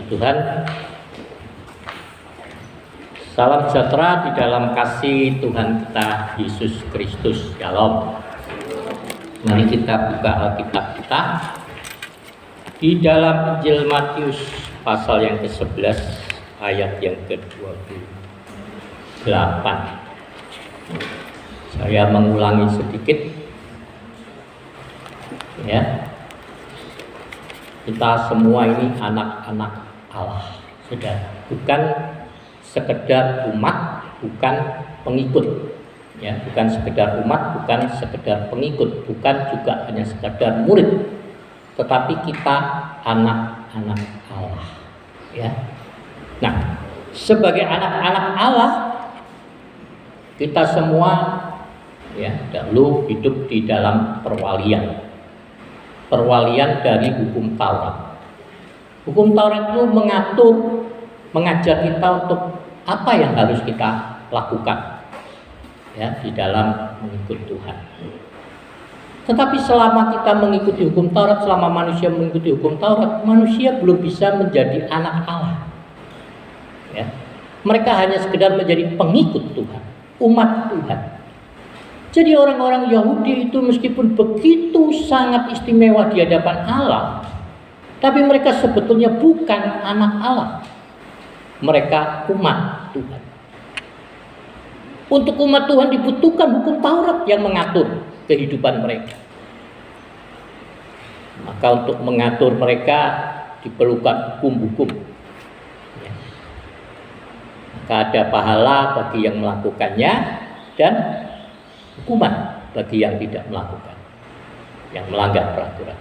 Puji Tuhan. Salam sejahtera di dalam kasih Tuhan kita Yesus Kristus. Shalom. Mari kita buka Alkitab kita di dalam Injil Matius pasal yang ke-11 ayat yang ke-28. Saya mengulangi sedikit ya. Kita semua ini anak-anak Allah, saudara. Bukan sekedar umat, bukan pengikut. Ya, bukan sekedar umat, bukan sekedar pengikut, bukan juga hanya sekedar murid. Tetapi kita anak-anak Allah. Ya. Nah, sebagai anak-anak Allah, kita semua ya dahulu hidup di dalam perwalian dari hukum Taurat. Hukum Taurat itu mengajar kita untuk apa yang harus kita lakukan ya di dalam mengikuti Tuhan. Tetapi selama kita mengikuti hukum Taurat, selama manusia mengikuti hukum Taurat, manusia belum bisa menjadi anak Allah. Ya. Mereka hanya sekedar menjadi pengikut Tuhan, umat Tuhan. Jadi orang-orang Yahudi itu meskipun begitu sangat istimewa di hadapan Allah, tapi mereka sebetulnya bukan anak Allah. Mereka umat Tuhan. Untuk umat Tuhan dibutuhkan hukum Taurat yang mengatur kehidupan mereka. Maka untuk mengatur mereka diperlukan hukum-hukum. Maka ada pahala bagi yang melakukannya dan hukuman bagi yang tidak melakukan, yang melanggar peraturan.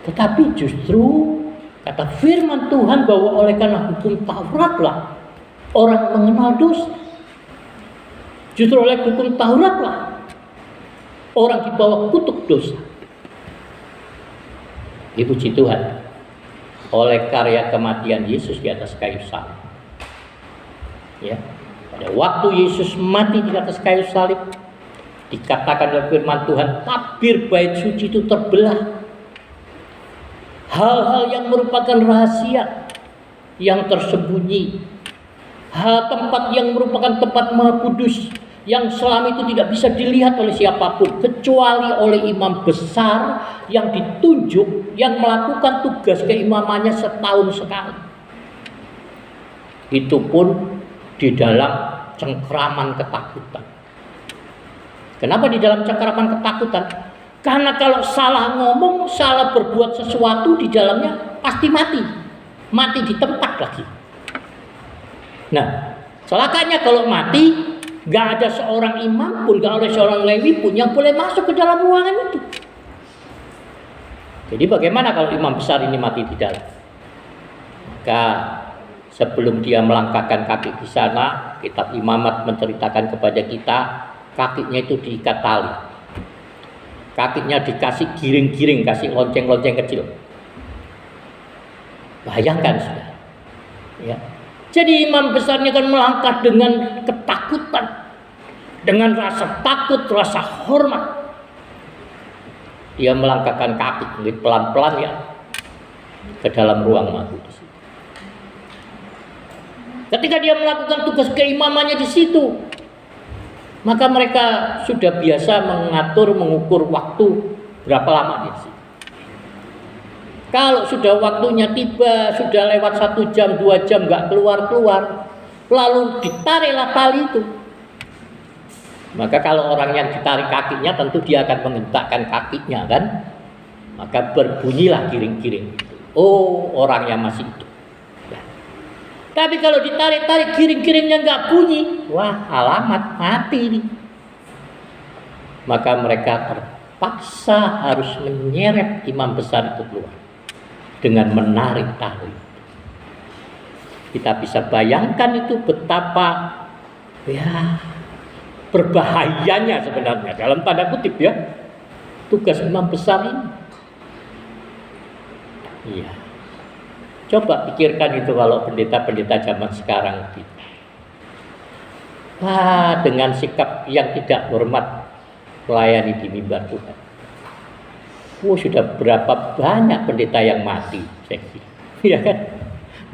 Tetapi justru kata firman Tuhan bahwa oleh karena hukum Tauratlah orang mengenal dosa. Justru oleh hukum Tauratlah orang di bawah kutuk dosa. Dipuji Tuhan, oleh karya kematian Yesus di atas kayu salib. Ya. Pada waktu Yesus mati di atas kayu salib, dikatakan oleh firman Tuhan, tabir bait suci itu terbelah. Hal-hal yang merupakan rahasia, yang tersembunyi, tempat yang merupakan tempat maha kudus, yang selama itu tidak bisa dilihat oleh siapapun, kecuali oleh imam besar yang ditunjuk, yang melakukan tugas keimamannya setahun sekali. Itu pun di dalam cengkraman ketakutan. Kenapa di dalam cengkraman ketakutan? Karena kalau salah ngomong, salah berbuat sesuatu di dalamnya pasti mati. Mati di tempat lagi. Nah, celakanya kalau mati, gak ada seorang imam pun, gak ada seorang lewi pun yang boleh masuk ke dalam ruangan itu. Jadi bagaimana kalau imam besar ini mati di dalam? Maka sebelum dia melangkahkan kaki di sana, kitab Imamat menceritakan kepada kita, kakinya itu diikat tali. Kakinya dikasih giring-giring, kasih lonceng-lonceng kecil. Bayangkan sudah. Ya. Jadi imam besarnya kan melangkah dengan ketakutan, dengan rasa takut, rasa hormat. Dia melangkahkan kaki pelan-pelan ya ke dalam ruang Maha Kudus. Ketika dia melakukan tugas keimamannya di situ, maka mereka sudah biasa mengukur waktu berapa lama di situ. Kalau sudah waktunya tiba, sudah lewat 1 jam, 2 jam nggak keluar-keluar, lalu ditariklah tali itu. Maka kalau orang yang ditarik kakinya, tentu dia akan menghentakkan kakinya kan. Maka berbunyilah giring-giring itu. Oh, orangnya masih hidup. Tapi kalau ditarik-tarik giring-giringnya nggak bunyi, wah alamat mati nih. Maka mereka terpaksa harus menyeret imam besar itu keluar dengan menarik tali. Kita bisa bayangkan itu betapa ya berbahayanya sebenarnya dalam tanda kutip ya tugas imam besar ini. Iya. Coba pikirkan itu kalau pendeta-pendeta zaman sekarang gitu. Dengan sikap yang tidak hormat melayani di mimbar Tuhan. sudah berapa banyak pendeta yang mati, saya kira. Ya kan?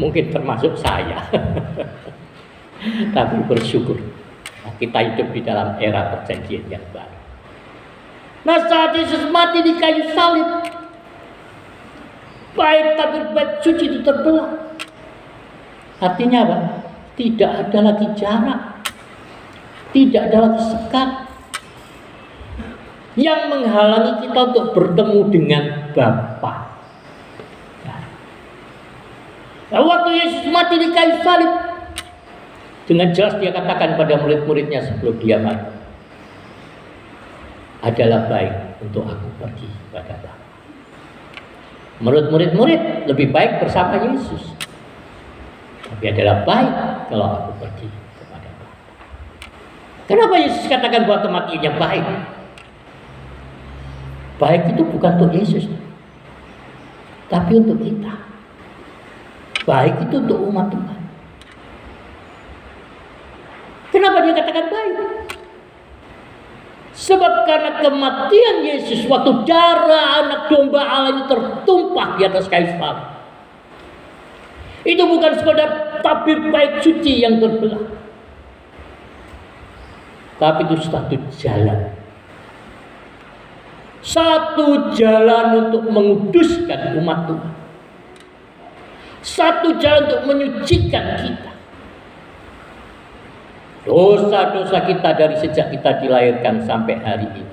Mungkin termasuk saya. Tapi bersyukur kita hidup di dalam era perjanjian yang baru. Nah, saat Yesus mati di kayu salib, bait tabir bait suci itu terbelah. Artinya apa? Tidak ada lagi jarak, tidak ada lagi sekat yang menghalangi kita untuk bertemu dengan Bapa. Nah, waktu Yesus mati di kayu salib, dengan jelas dia katakan pada murid-muridnya sebelum dia mati, adalah baik untuk aku pergi kepada Bapa. Menurut murid-murid lebih baik bersama Yesus, tapi adalah baik kalau aku pergi kepada Bapa. Kenapa Yesus katakan bahwa kematiannya baik? Baik itu bukan untuk Yesus, tapi untuk kita. Baik itu untuk umat Tuhan. Kenapa dia katakan baik? Sebab karena kematian Yesus, waktu darah anak domba Allah ini tertumpah di atas kayu salib, itu bukan sekadar tabir bait suci yang terbelah, tapi itu satu jalan untuk menguduskan umat Tuhan, satu jalan untuk menyucikan kita. Dosa-dosa kita dari sejak kita dilahirkan sampai hari ini,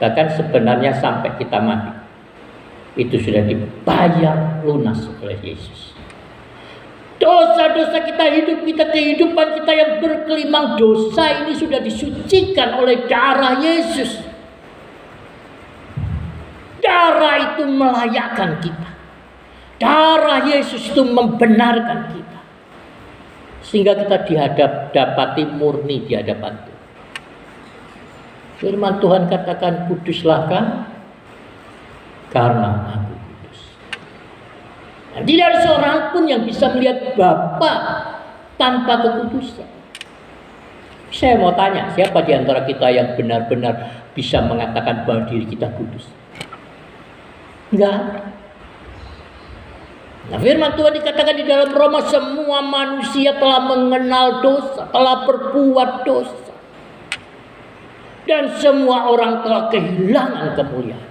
bahkan sebenarnya sampai kita mati, itu sudah dibayar lunas oleh Yesus. Dosa-dosa kita, kehidupan kita yang berkelimang dosa ini sudah disucikan oleh darah Yesus. Darah itu melayakkan kita. Darah Yesus itu membenarkan kita, sehingga kita dapati murni di hadapan Tuhan. Firman Tuhan katakan, kuduslah kamu karena aku kudus. Dan tidak ada seorang pun yang bisa melihat Bapa tanpa kekudusan. Saya mau tanya, siapa di antara kita yang benar-benar bisa mengatakan bahwa diri kita kudus? Enggak. Nah, firman Tuhan dikatakan di dalam Roma, semua manusia telah mengenal dosa, telah berbuat dosa, dan semua orang telah kehilangan kemuliaan.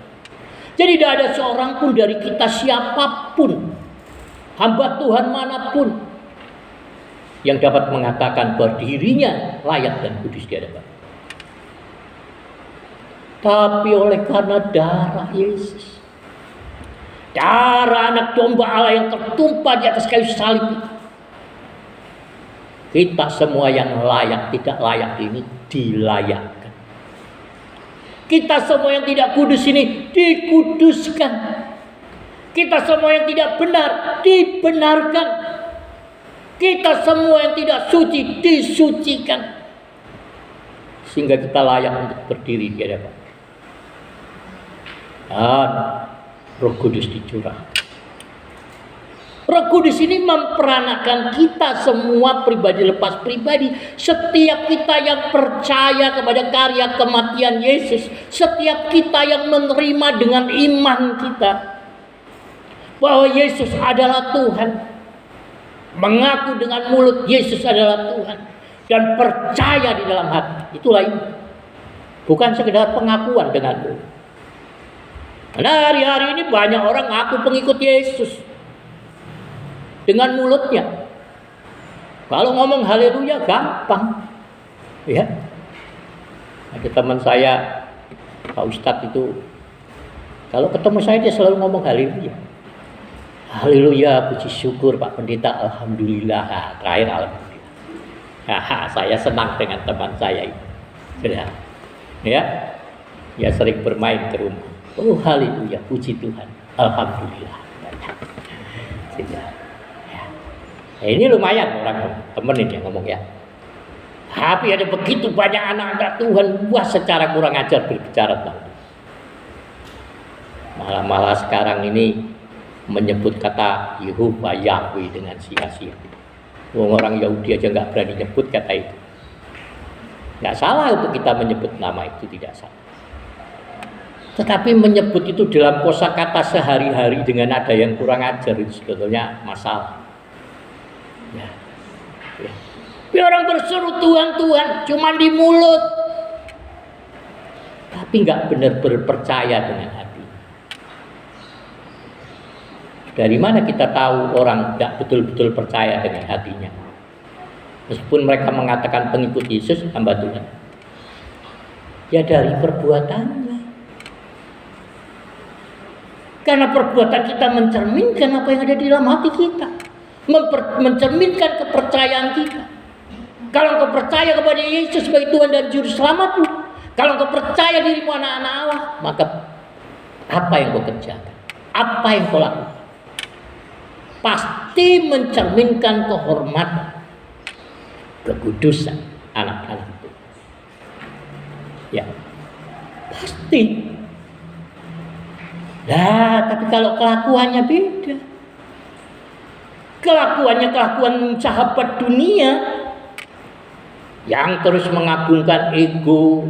Jadi tidak ada seorang pun dari kita, siapapun, hamba Tuhan manapun, yang dapat mengatakan bahwa dirinya layak dan kudus di hadapan. Tapi oleh karena darah Yesus, darah anak domba Allah yang tertumpah di atas kayu salib itu, kita semua yang layak tidak layak ini dilayakkan. Kita semua yang tidak kudus ini dikuduskan. Kita semua yang tidak benar dibenarkan. Kita semua yang tidak suci disucikan, sehingga kita layak untuk berdiri di hadapan. Dan Roh Kudus dicurahkan. Roh Kudus ini memperanakan kita semua pribadi lepas pribadi. Setiap kita yang percaya kepada karya kematian Yesus, setiap kita yang menerima dengan iman kita bahwa Yesus adalah Tuhan, mengaku dengan mulut Yesus adalah Tuhan, dan percaya di dalam hati, itulah iman. Bukan sekedar pengakuan dengan mulut. Karena hari-hari ini banyak orang ngaku pengikut Yesus dengan mulutnya. Kalau ngomong haleluya gampang, ya. Ada teman saya, Pak Ustadz itu, kalau ketemu saya dia selalu ngomong haleluya. Haleluya, puji syukur Pak Pendeta, alhamdulillah. Nah, terakhir alhamdulillah. Nah, saya senang dengan teman saya itu. Ya, dia sering bermain ke rumah. Oh haleluya, puji Tuhan, alhamdulillah. Ya. Ini lumayan orang temen ini ngomong ya. Tapi ada begitu banyak anak-anak Tuhan buat secara kurang ajar berbicara tentang itu. Malah sekarang ini menyebut kata Yehova Yahweh dengan sia-sia. Orang Yahudi aja nggak berani nyebut kata itu. Nggak salah untuk kita menyebut nama itu, tidak salah. Tetapi menyebut itu dalam kosakata sehari-hari dengan ada yang kurang ajar itu sebetulnya masalah. Ya. Ya. Tapi orang berseru Tuhan, Tuhan cuma di mulut, tapi nggak benar berpercaya dengan hati. Dari mana kita tahu orang nggak betul-betul percaya dengan hatinya? Meskipun mereka mengatakan pengikut Yesus, hamba Tuhan. Ya dari perbuatannya. Karena perbuatan kita mencerminkan apa yang ada di dalam hati kita, mencerminkan kepercayaan kita. Kalau engkau percaya kepada Yesus sebagai Tuhan dan Juru Selamatmu, kalau engkau percaya dirimu anak-anak Allah, maka apa yang kau kerjakan, apa yang kau lakukan, pasti mencerminkan kehormatan, kekudusan anak-anak itu. Ya, pasti. Nah, tapi kalau kelakuannya beda, kelakuan sahabat dunia yang terus mengagungkan ego,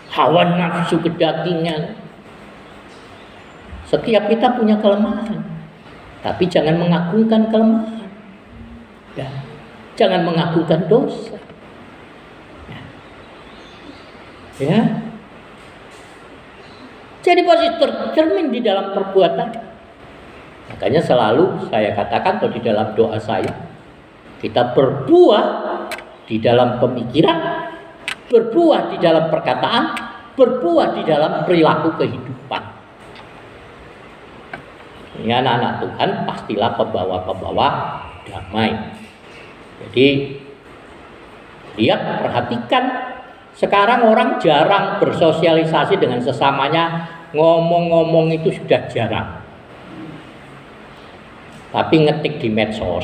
hawa nafsu kedagingan. Setiap kita punya kelemahan, tapi jangan mengagungkan kelemahan. Ya, jangan mengagungkan dosa. Ya. Jadi pasti tercermin di dalam perbuatan. Makanya selalu saya katakan atau di dalam doa saya, kita berbuah di dalam pemikiran, berbuah di dalam perkataan, berbuah di dalam perilaku kehidupan. Ini anak-anak Tuhan pastilah pembawa-pembawa damai. Jadi lihat, perhatikan, sekarang orang jarang bersosialisasi dengan sesamanya, ngomong-ngomong itu sudah jarang. Tapi ngetik di medsos,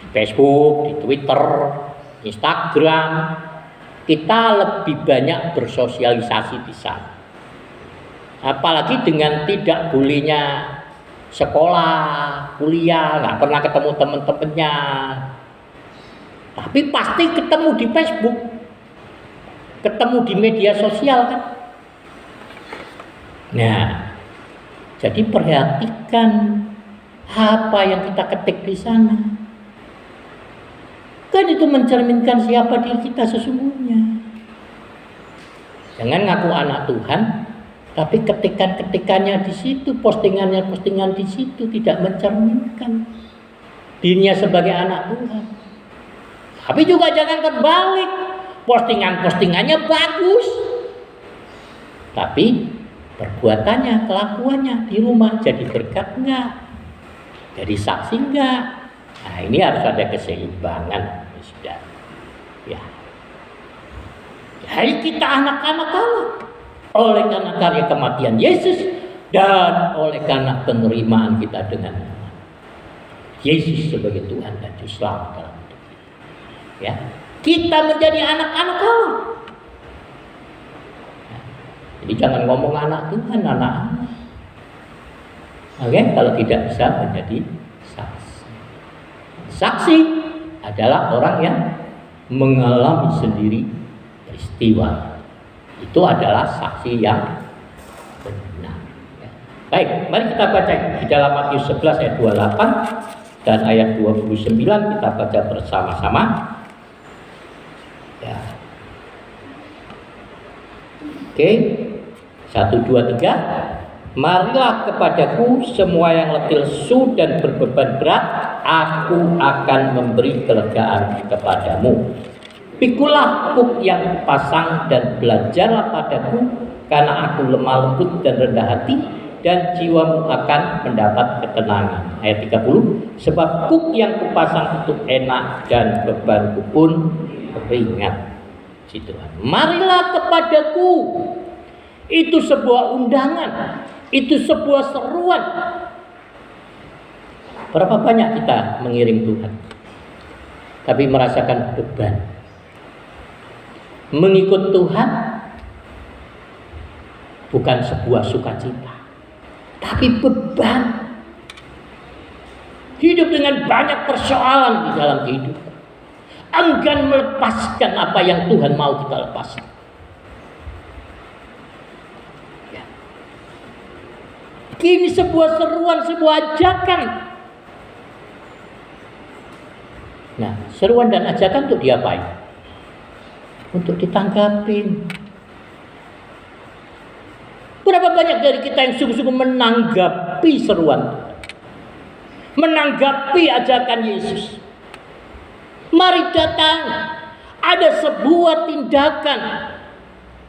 di Facebook, di Twitter, Instagram, kita lebih banyak bersosialisasi di sana. Apalagi dengan tidak bolehnya sekolah, kuliah, nggak pernah ketemu teman-temannya. Tapi pasti ketemu di Facebook, ketemu di media sosial kan. Nah, jadi perhatikan apa yang kita ketik di sana. Kan itu mencerminkan siapa diri kita sesungguhnya. Jangan ngaku anak Tuhan, tapi ketikan-ketikannya di situ, postingan di situ tidak mencerminkan dirinya sebagai anak Tuhan. Tapi juga jangan terbalik, postingannya bagus, tapi perbuatannya, kelakuannya di rumah jadi berkat enggak, jadi saksi enggak. Nah, ini harus ada keseimbangan, sudah. Ya. Jadi kita anak-anak Allah, oleh karena karya kematian Yesus dan oleh karena penerimaan kita dengan Yesus sebagai Tuhan dan Juru Selamat dalam hidup kita. Ya, kita menjadi anak-anak Allah. Jadi jangan ngomong anak Tuhan, anak-anak. Oke, kalau tidak bisa menjadi saksi. Saksi adalah orang yang mengalami sendiri peristiwa. Itu adalah saksi yang benar. Baik, mari kita baca di dalam Matius 11 ayat 28 dan ayat 29, kita baca bersama-sama. Ya. Oke, 1, 2, 3. Marilah kepadaku semua yang letih lesu dan berbeban berat, aku akan memberi kelegaan kepadamu. Pikulah kuk yang kupasang dan belajarlah padaku, karena aku lemah lembut dan rendah hati, dan jiwamu akan mendapat ketenangan. Ayat 30. Sebab kuk yang kupasang itu enak dan bebanku pun ringan. Marilah kepadaku. Itu sebuah undangan, itu sebuah seruan. Berapa banyak kita mengiring Tuhan, tapi merasakan beban. Mengikut Tuhan bukan sebuah sukacita, tapi beban. Hidup dengan banyak persoalan di dalam kehidupan, enggan melepaskan apa yang Tuhan mau kita lepaskan. Kini sebuah seruan, sebuah ajakan. Nah, seruan dan ajakan untuk diapain? Untuk ditanggapin. Berapa banyak dari kita yang sungguh-sungguh menanggapi seruan, menanggapi ajakan Yesus? Mari datang. Ada sebuah tindakan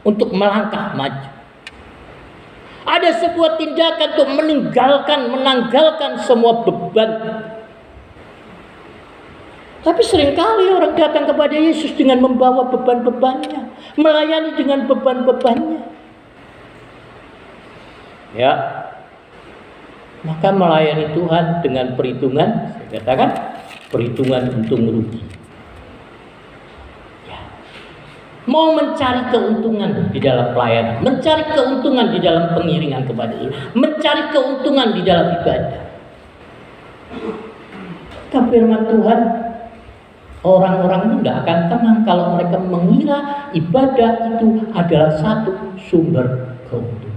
untuk melangkah maju. Ada sebuah tindakan untuk menanggalkan semua beban. Tapi seringkali orang datang kepada Yesus dengan membawa beban-bebannya, melayani dengan beban-bebannya. Ya, maka melayani Tuhan dengan perhitungan, saya katakan perhitungan untung rugi. Ya. Mau mencari keuntungan di dalam pelayanan, mencari keuntungan di dalam pengiringan kepada Dia, mencari keuntungan di dalam ibadah. Tapi firman Tuhan, orang-orang itu tidak akan tenang kalau mereka mengira ibadah itu adalah satu sumber keuntungan.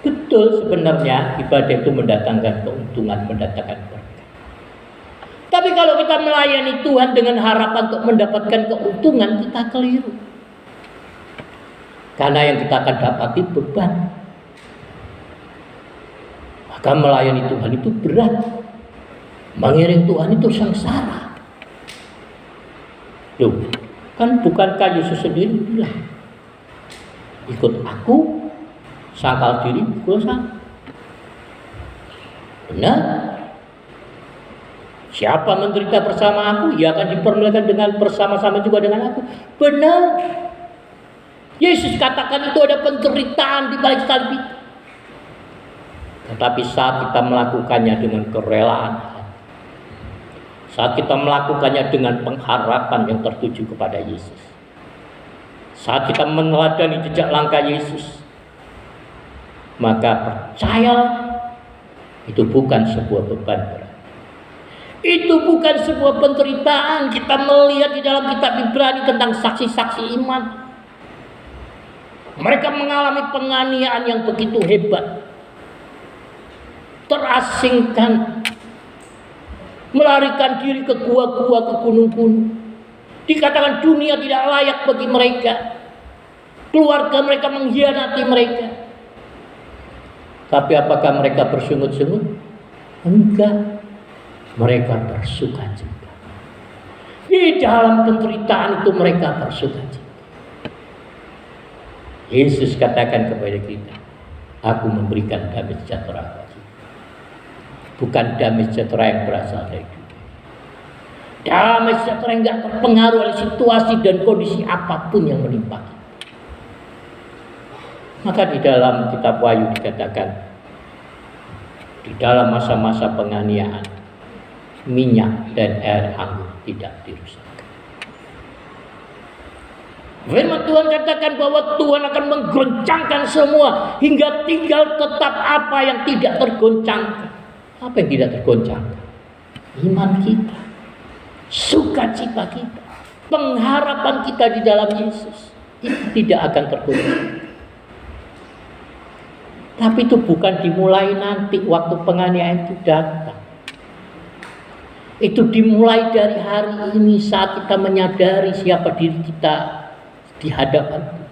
Betul, sebenarnya ibadah itu mendatangkan keuntungan, mendatangkan berkat. Tapi kalau kita melayani Tuhan dengan harapan untuk mendapatkan keuntungan, kita keliru. Karena yang kita akan dapati beban. Maka melayani Tuhan itu berat. Mengiring Tuhan itu sengsara. Loh, kan bukankah Yesus sendiri bilang, ikut aku, sangkal diri, dosa. Benar. Siapa menderita bersama aku, ia akan dipermuliakan dengan bersama-sama juga dengan aku. Benar. Yesus katakan itu ada penderitaan di balik salib itu. Tetapi saat kita melakukannya dengan kerelaan, saat kita melakukannya dengan pengharapan yang tertuju kepada Yesus, saat kita meneladani jejak langkah Yesus, maka percayalah, itu bukan sebuah beban berat. Itu bukan sebuah penderitaan. Kita melihat di dalam kitab Ibrani tentang saksi-saksi iman. Mereka mengalami penganiayaan yang begitu hebat. Terasingkan, melarikan diri ke gua-gua, ke gunung-gunung. Dikatakan dunia tidak layak bagi mereka. Keluarga mereka mengkhianati mereka. Tapi apakah mereka bersungut-sungut? Enggak. Mereka bersukacita. Di dalam penderitaan itu mereka bersukacita. Yesus katakan kepada kita, aku memberikan damai sejahtera bagi. Bukan damai sejahtera yang berasal dari dunia. Damai sejahtera yang tidak terpengaruh oleh situasi dan kondisi apapun yang menimpa kita. Maka di dalam kitab Wahyu dikatakan, di dalam masa-masa penganiayaan, minyak dan air anggur tidak dirusakkan. Firman Tuhan katakan bahwa Tuhan akan menggoncangkan semua hingga tinggal tetap apa yang tidak tergoncangkan. Apa yang tidak tergoncangkan? Iman kita, sukacita kita, pengharapan kita di dalam Yesus. Itu tidak akan tergoncangkan. Tapi itu bukan dimulai nanti waktu penganiayaan itu datang. Itu dimulai dari hari ini saat kita menyadari siapa diri kita di hadapan Tuhan.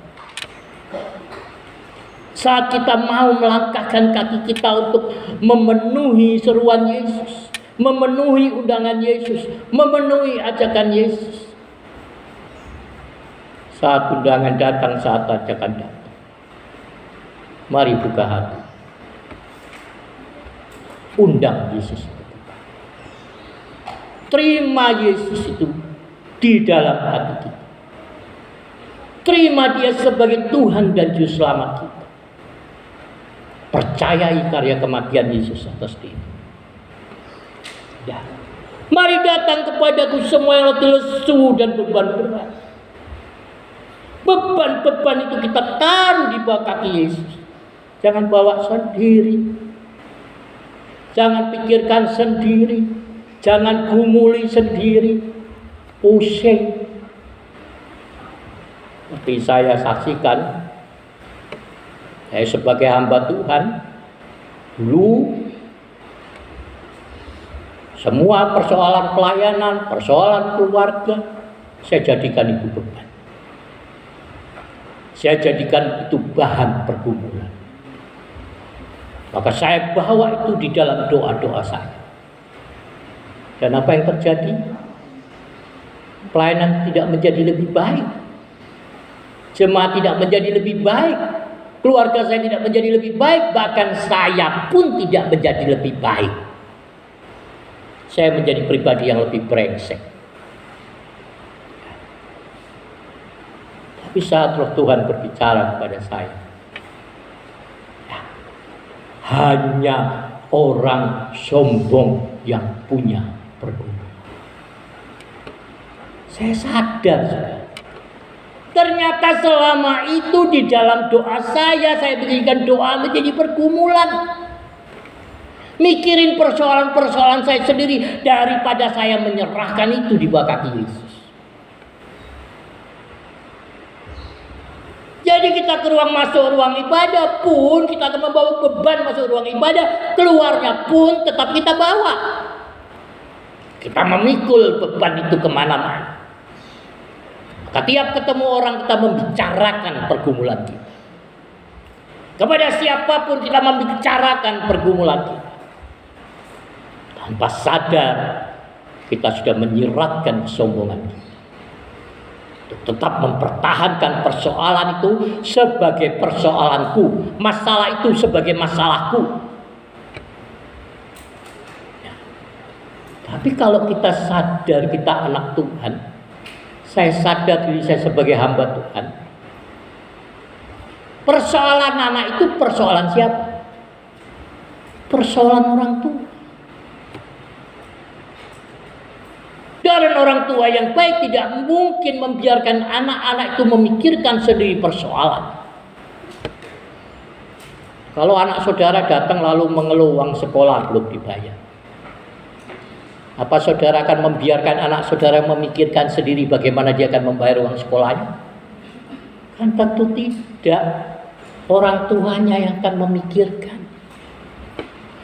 Saat kita mau melangkahkan kaki kita untuk memenuhi seruan Yesus, memenuhi undangan Yesus, memenuhi ajakan Yesus. Saat undangan datang, saat ajakan datang, mari buka hati. Undang Yesus. Terima Yesus itu di dalam hati kita. Terima Dia sebagai Tuhan dan Juru Selamat kita. Percayai karya kematian Yesus atas diri. Ya. Mari datang kepadaku semua yang letih lesu dan beban berat. Beban-beban itu kita taruh di bawah kaki Yesus. Jangan bawa sendiri. Jangan pikirkan sendiri. Jangan gumuli sendiri, pusing. Seperti saya saksikan Saya sebagai hamba Tuhan, dulu semua persoalan pelayanan, persoalan keluarga, saya jadikan itu beban. Saya jadikan itu bahan pergumulan. Maka saya bawa itu di dalam doa-doa saya. Dan apa yang terjadi? Pelayanan tidak menjadi lebih baik. Jemaat tidak menjadi lebih baik. Keluarga saya tidak menjadi lebih baik. Bahkan saya pun tidak menjadi lebih baik. Saya menjadi pribadi yang lebih brengsek. Tapi saat Roh Tuhan berbicara kepada saya, hanya orang sombong yang punya pergumulan. Saya sadar, ternyata selama itu di dalam doa saya berikan doa menjadi pergumulan. Mikirin persoalan-persoalan saya sendiri daripada saya menyerahkan itu di bawah kaki Yesus. Jadi kita masuk ruang ibadah pun kita akan membawa beban masuk ruang ibadah, keluarnya pun tetap kita bawa. Kita memikul beban itu kemana-mana. Tiap ketemu orang kita membicarakan pergumulan kita. Kepada siapapun kita membicarakan pergumulan kita. Tanpa sadar kita sudah menyiratkan kesombongan kita. Tetap mempertahankan persoalan itu sebagai persoalanku, masalah itu sebagai masalahku. Ya. Tapi kalau kita sadar kita anak Tuhan, saya sadar diri saya sebagai hamba Tuhan. Persoalan anak itu persoalan siapa? Persoalan orang tua. Dan orang tua yang baik tidak mungkin membiarkan anak-anak itu memikirkan sendiri persoalan. Kalau anak saudara datang lalu mengeluh uang sekolah belum dibayar, apa saudara akan membiarkan anak saudara memikirkan sendiri bagaimana dia akan membayar uang sekolahnya? Kan tentu tidak. Orang tuanya yang akan memikirkan.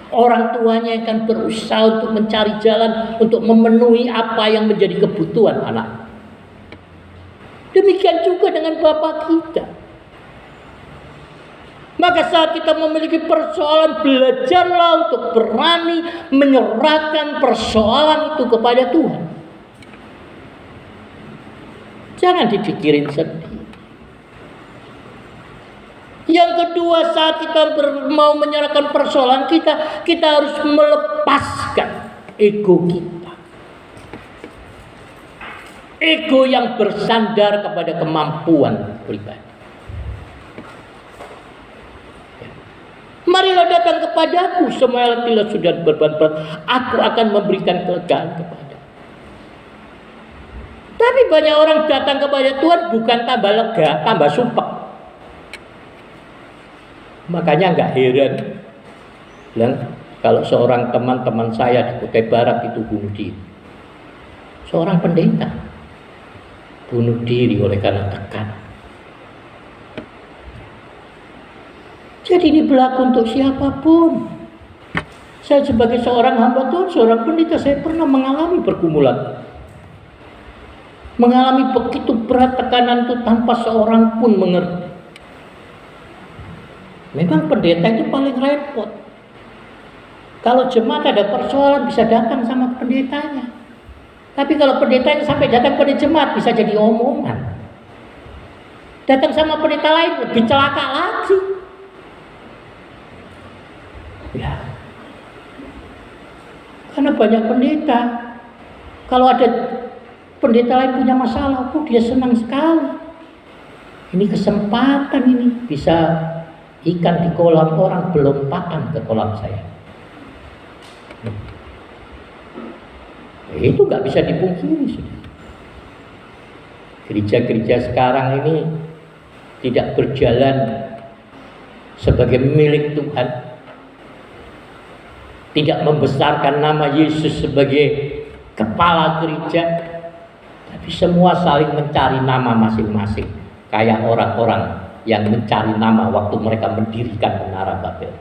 Orang tuanya yang akan berusaha untuk mencari jalan untuk memenuhi apa yang menjadi kebutuhan anak. Demikian juga dengan bapak kita. Maka saat kita memiliki persoalan, belajarlah untuk berani menyerahkan persoalan itu kepada Tuhan. Jangan dipikirin sendiri. Yang kedua, saat kita mau menyerahkan persoalan kita, kita harus melepaskan ego kita. Ego yang bersandar kepada kemampuan pribadi. Marilah datang kepadaku, semua yang letih sudah berbeban, aku akan memberikan kelegaan kepada. Tapi banyak orang datang kepada Tuhan bukan tambah lega, tambah sumpah. Makanya nggak heran kalau seorang teman-teman saya di Kutai Barat itu bunuh diri. Seorang pendeta bunuh diri oleh karena tekanan. Jadi ini berlaku untuk siapapun. Saya sebagai seorang hamba Tuhan, seorang pendeta, saya pernah mengalami pergumulan. Mengalami begitu berat tekanan itu tanpa seorang pun mengerti. Memang pendeta itu paling repot. Kalau jemaat ada persoalan bisa datang sama pendetanya. Tapi kalau pendetanya sampai datang pada jemaat bisa jadi omongan. Datang sama pendeta lain lebih celaka lagi. Ya. Karena banyak pendeta. Kalau ada pendeta lain punya masalah, dia senang sekali. Ini kesempatan ini bisa ikan di kolam orang belompatan ke kolam saya. Itu nggak bisa dipungkiri. Gereja-gereja sekarang ini tidak berjalan sebagai milik Tuhan, tidak membesarkan nama Yesus sebagai kepala gereja, tapi semua saling mencari nama masing-masing, kayak orang-orang yang mencari nama waktu mereka mendirikan Menara Babel.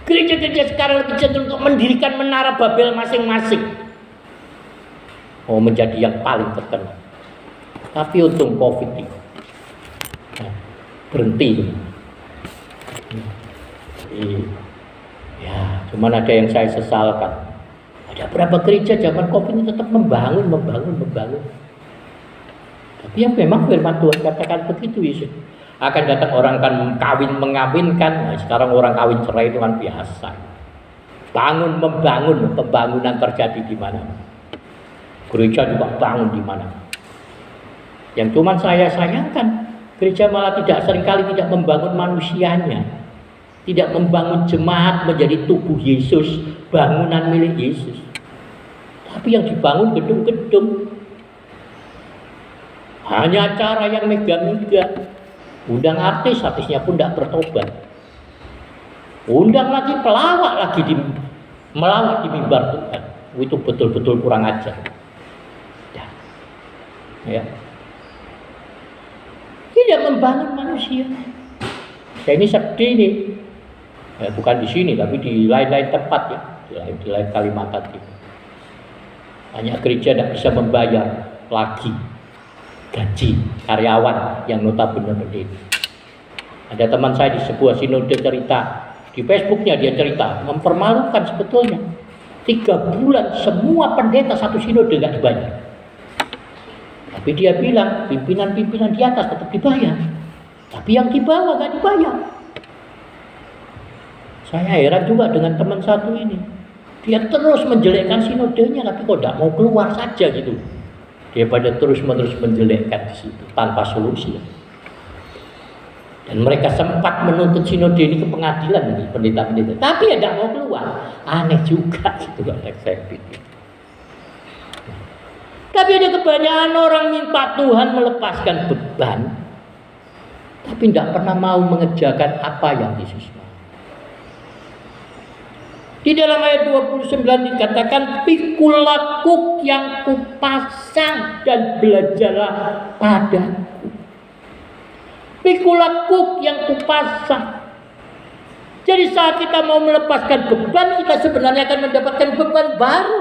Gereja-gereja sekarang lebih cenderung untuk mendirikan Menara Babel masing-masing. Menjadi yang paling terkenal. Tapi untung COVID itu berhenti. Ya, cuman ada yang saya sesalkan. Ada berapa gereja zaman COVID ini tetap membangun. Tapi yang memang firman Tuhan katakan begitu, Yesus. Akan datang orang kan mengawinkan. Nah, sekarang orang kawin cerai itu kan biasa. Membangun, pembangunan terjadi di mana? Gereja juga bangun di mana? Yang cuman saya sayangkan, gereja malah seringkali tidak membangun manusianya, tidak membangun jemaat menjadi tubuh Yesus, bangunan milik Yesus. Tapi yang dibangun gedung-gedung, hanya acara yang mega-mega. Undang artisnya pun tidak bertobat. Undang lagi pelawak melawak di mimbar Tuhan. Itu betul-betul kurang ajar. Ya. Tidak membangun manusia. Saya ini sedih nih. Bukan di sini, tapi di lain-lain tempat ya, di lain Kalimantan Timur. Banyak gereja tidak bisa membayar lagi gaji karyawan yang notabene pendeta. Ada teman saya di sebuah sinode cerita, di Facebooknya dia cerita, mempermalukan sebetulnya. 3 bulan semua pendeta satu sinode nggak dibayar. Tapi dia bilang pimpinan-pimpinan di atas tetap dibayar, tapi yang di bawah nggak dibayar. Saya heran juga dengan teman satu ini. Dia terus menjelekkan sinodenya, tapi kok tidak mau keluar saja gitu. Dia pada terus-menerus menjelekkan di situ tanpa solusi. Dan mereka sempat menuntut sinode ini ke pengadilan, pendeta-pendeta, tapi ya tidak mau keluar. Aneh juga gitu saya pikir. Tapi ada kebanyakan orang minta Tuhan melepaskan beban, tapi tidak pernah mau mengerjakan apa yang Yesus mau. Di dalam ayat 29 dikatakan, pikulah kuk yang kupasang dan belajarlah padaku. Pikulah kuk yang kupasang. Jadi saat kita mau melepaskan beban, kita sebenarnya akan mendapatkan beban baru.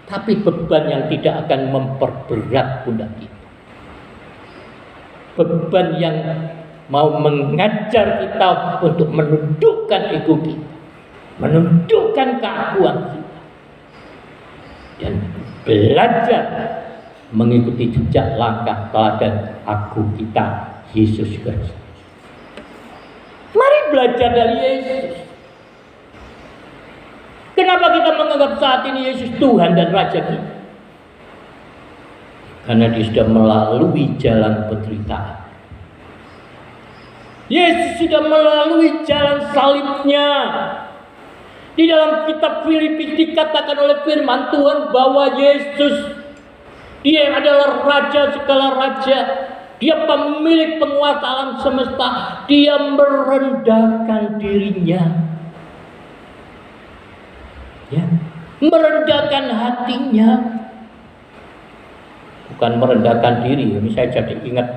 Tapi beban yang tidak akan memperberat pundak kita. Beban yang mau mengajar kita untuk menundukkan ego kita, menundukkan keakuan kita, dan belajar mengikuti jejak langkah teladan aku kita Yesus Kristus. Mari belajar dari Yesus. Kenapa kita menganggap saat ini Yesus Tuhan dan Raja kita? Karena dia sudah melalui jalan penderitaan. Yesus sudah melalui jalan salibnya. Di dalam kitab Filipi dikatakan oleh firman Tuhan bahwa Yesus, dia adalah Raja segala raja. Dia pemilik penguasa alam semesta. Dia merendahkan dirinya. Ya, merendahkan hatinya. Bukan merendahkan diri. Ini saya jadi ingat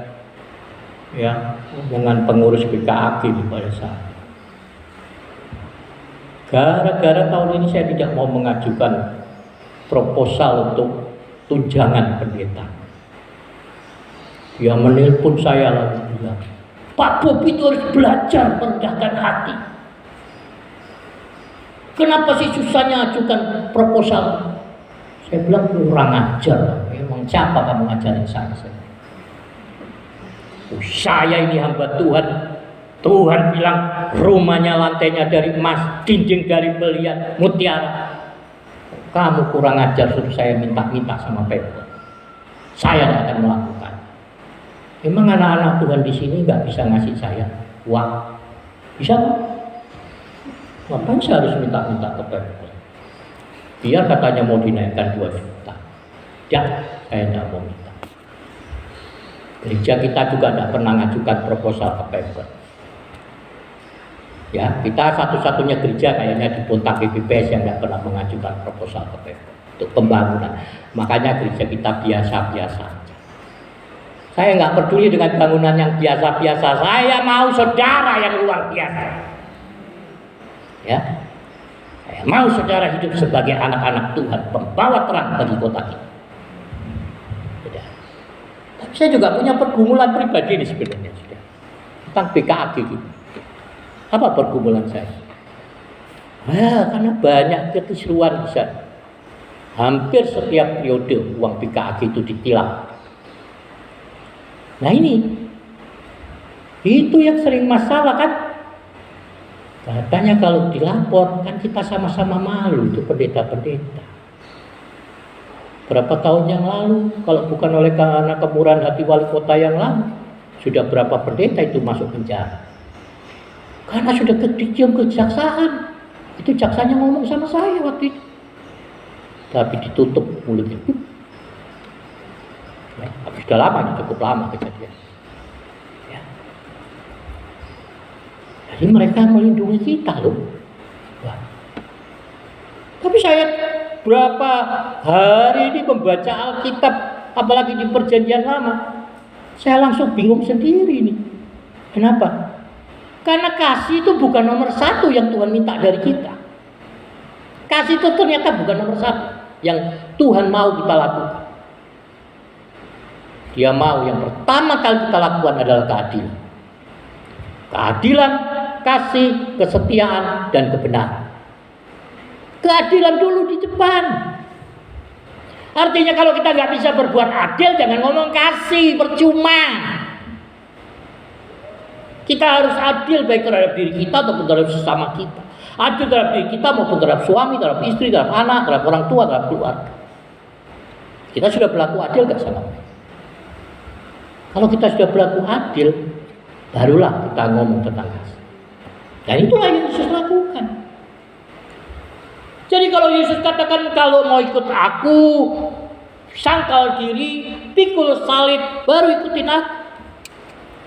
ya, omongan pengurus PKAG pada saat. Gara-gara tahun ini saya tidak mau mengajukan proposal untuk tunjangan pendeta. Dia menelpon saya lalu bilang, Pak Bob itu harus belajar merendahkan hati. Kenapa sih susahnya ajukan proposal? Saya bilang kurang ajar. Emang siapa kamu ngajarin saya? Saya ini hamba Tuhan. Tuhan bilang rumahnya lantainya dari emas, dinding dari belian mutiara. Kamu kurang ajar, suruh saya minta-minta sama Pemkot. Saya tidak akan melakukan. Emang anak-anak Tuhan di sini nggak bisa ngasih saya uang? Bisa kan? Ngapain saya harus minta-minta ke Pemkot? Biar katanya mau dinaikkan 2 juta. Ya, saya tidak mau minta. Gereja kita juga tidak pernah mengajukan proposal ke Pemkot. Ya, kita satu-satunya gereja kayaknya di Puntang PBPS yang tidak pernah mengajukan proposal ke Pemkot untuk pembangunan. Makanya gereja kita biasa-biasa aja. Saya nggak peduli dengan bangunan yang biasa-biasa. Saya mau saudara yang luar biasa. Ya, saya mau saudara hidup sebagai anak-anak Tuhan, pembawa terang bagi kota kita. Ya. Tapi saya juga punya pergumulan pribadi ini sebenarnya, sudah tentang BKAG gitu. Apa pergumulan saya? Karena banyak kekisruan di sana. Hampir setiap periode uang BKAG itu ditilang. Nah ini, itu yang sering masalah kan. Katanya kalau dilapor kan kita sama-sama malu itu pendeta-pendeta. Berapa tahun yang lalu, kalau bukan oleh karena kemurahan hati wali kota yang lalu, sudah berapa pendeta itu masuk penjara. Karena sudah diam kejaksaan. Itu jaksanya ngomong sama saya waktu itu. Tapi ditutup mulutnya. Ya, tapi sudah lama, cukup lama kejadian. Ya. Jadi mereka melindungi kita loh. Wah. Tapi saya berapa hari ini membaca Alkitab, apalagi di Perjanjian Lama, saya langsung bingung sendiri nih. Kenapa? Karena kasih itu bukan nomor satu yang Tuhan minta dari kita. Kasih itu ternyata bukan nomor satu yang Tuhan mau kita lakukan. Dia mau yang pertama kali kita lakukan adalah keadilan. Keadilan, kasih, kesetiaan, dan kebenaran. Keadilan dulu di depan. Artinya kalau kita nggak bisa berbuat adil, jangan ngomong kasih, percuma. Kita harus adil baik terhadap diri kita ataupun terhadap sesama kita. Adil terhadap diri kita maupun terhadap suami, terhadap istri, terhadap anak, terhadap orang tua, terhadap keluarga. Kita sudah berlaku adil nggak sama mereka? Kalau kita sudah berlaku adil, barulah kita ngomong tentang kasih. Dan itulah yang Yesus lakukan. Jadi kalau Yesus katakan kalau mau ikut aku, sangkal diri, pikul salib, baru ikutin aku.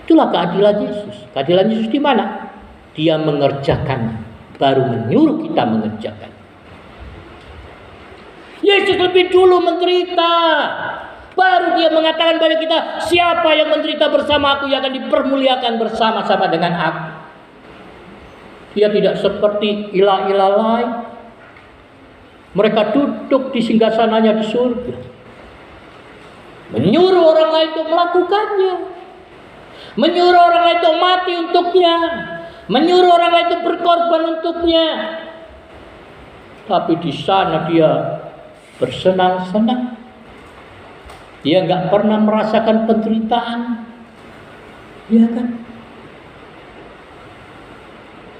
Itulah keadilan Yesus. Keadilan Yesus di mana? Dia mengerjakan, baru menyuruh kita mengerjakan. Yesus lebih dulu menderita. Baru dia mengatakan pada kita, siapa yang menderita bersama aku yang akan dipermuliakan bersama-sama dengan aku. Dia tidak seperti ilah-ilah lain. Mereka duduk di singgasananya di surga. Menyuruh orang lain untuk melakukannya. Menyuruh orang lain untuk mati untuknya. Menyuruh orang lain untuk berkorban untuknya. Tapi di sana dia bersenang-senang. Dia nggak pernah merasakan penderitaan, ya kan?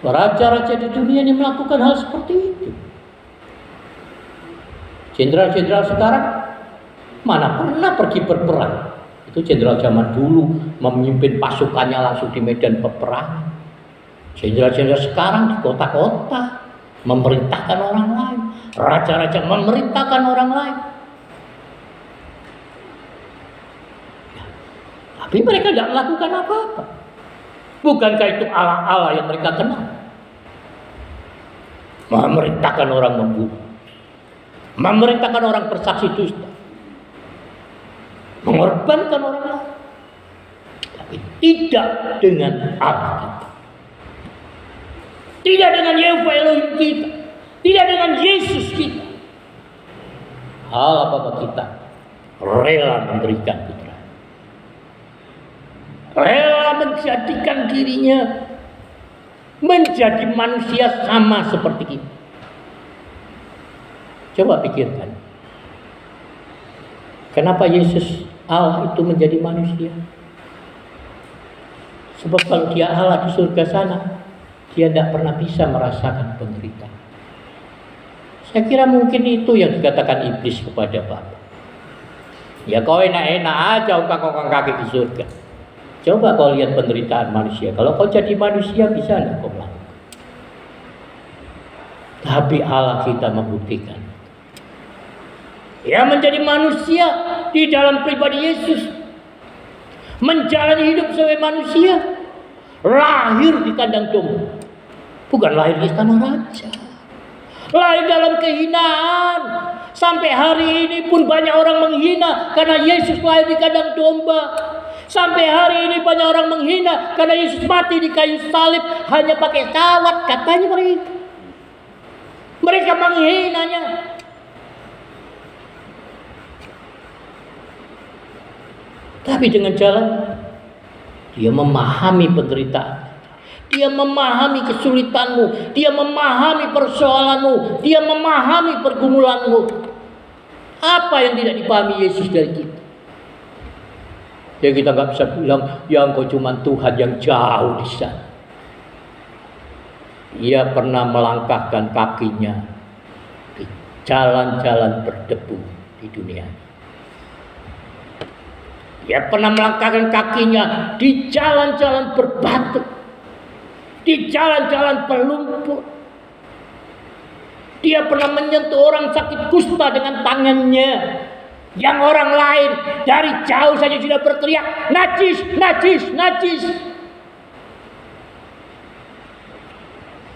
Raja-raja di dunia ini melakukan hal seperti itu. Jenderal-jenderal sekarang mana pernah pergi berperang? Itu jenderal zaman dulu memimpin pasukannya langsung di medan peperangan. Jenderal-jenderal sekarang di kota-kota memerintahkan orang lain. Raja-raja memerintahkan orang lain. Tapi mereka tidak melakukan apa-apa. Bukankah itu Allah-Allah yang mereka kenal? Memerintahkan orang membunuh. Memerintahkan orang bersaksi dusta. Mengorbankan orang lain. Tapi tidak dengan Allah kita. Tidak dengan Yehova Elohim kita. Tidak dengan Yesus kita. Allah Bapa kita rela memberikan putra. Rela menjadikan dirinya menjadi manusia sama seperti kita. Coba pikirkan. Kenapa Yesus Allah itu menjadi manusia? Sebab kalau dia Allah di surga sana, dia tidak pernah bisa merasakan penderitaan. Saya kira mungkin itu yang dikatakan iblis kepada Bapa. Ya kau enak-enak aja ungkang-ungkang kaki di surga. Coba kau lihat penderitaan manusia. Kalau kau jadi manusia bisa enggak kau melakukan? Tapi Allah kita membuktikan. Ya menjadi manusia di dalam pribadi Yesus. Menjalani hidup sebagai manusia. Lahir di kandang domba. Bukan lahir di istana raja. Lahir dalam kehinaan. Sampai hari ini pun banyak orang menghina karena Yesus lahir di kandang domba. Sampai hari ini banyak orang menghina karena Yesus mati di kayu salib hanya pakai kawat, katanya mereka. Mereka menghinanya. Tapi dengan jalan dia memahami penderitaan, dia memahami kesulitanmu, dia memahami persoalanmu, dia memahami pergumulanmu. Apa yang tidak dipahami Yesus dari kita? Ya kita nggak bisa bilang, ya engkau cuma Tuhan yang jauh di sana. Ia pernah melangkahkan kakinya di jalan-jalan berdebu di dunia. Ia pernah melangkahkan kakinya di jalan-jalan berbatu, di jalan-jalan berlumpur. Dia pernah menyentuh orang sakit kusta dengan tangannya. Yang orang lain dari jauh saja sudah berteriak, najis, najis, najis.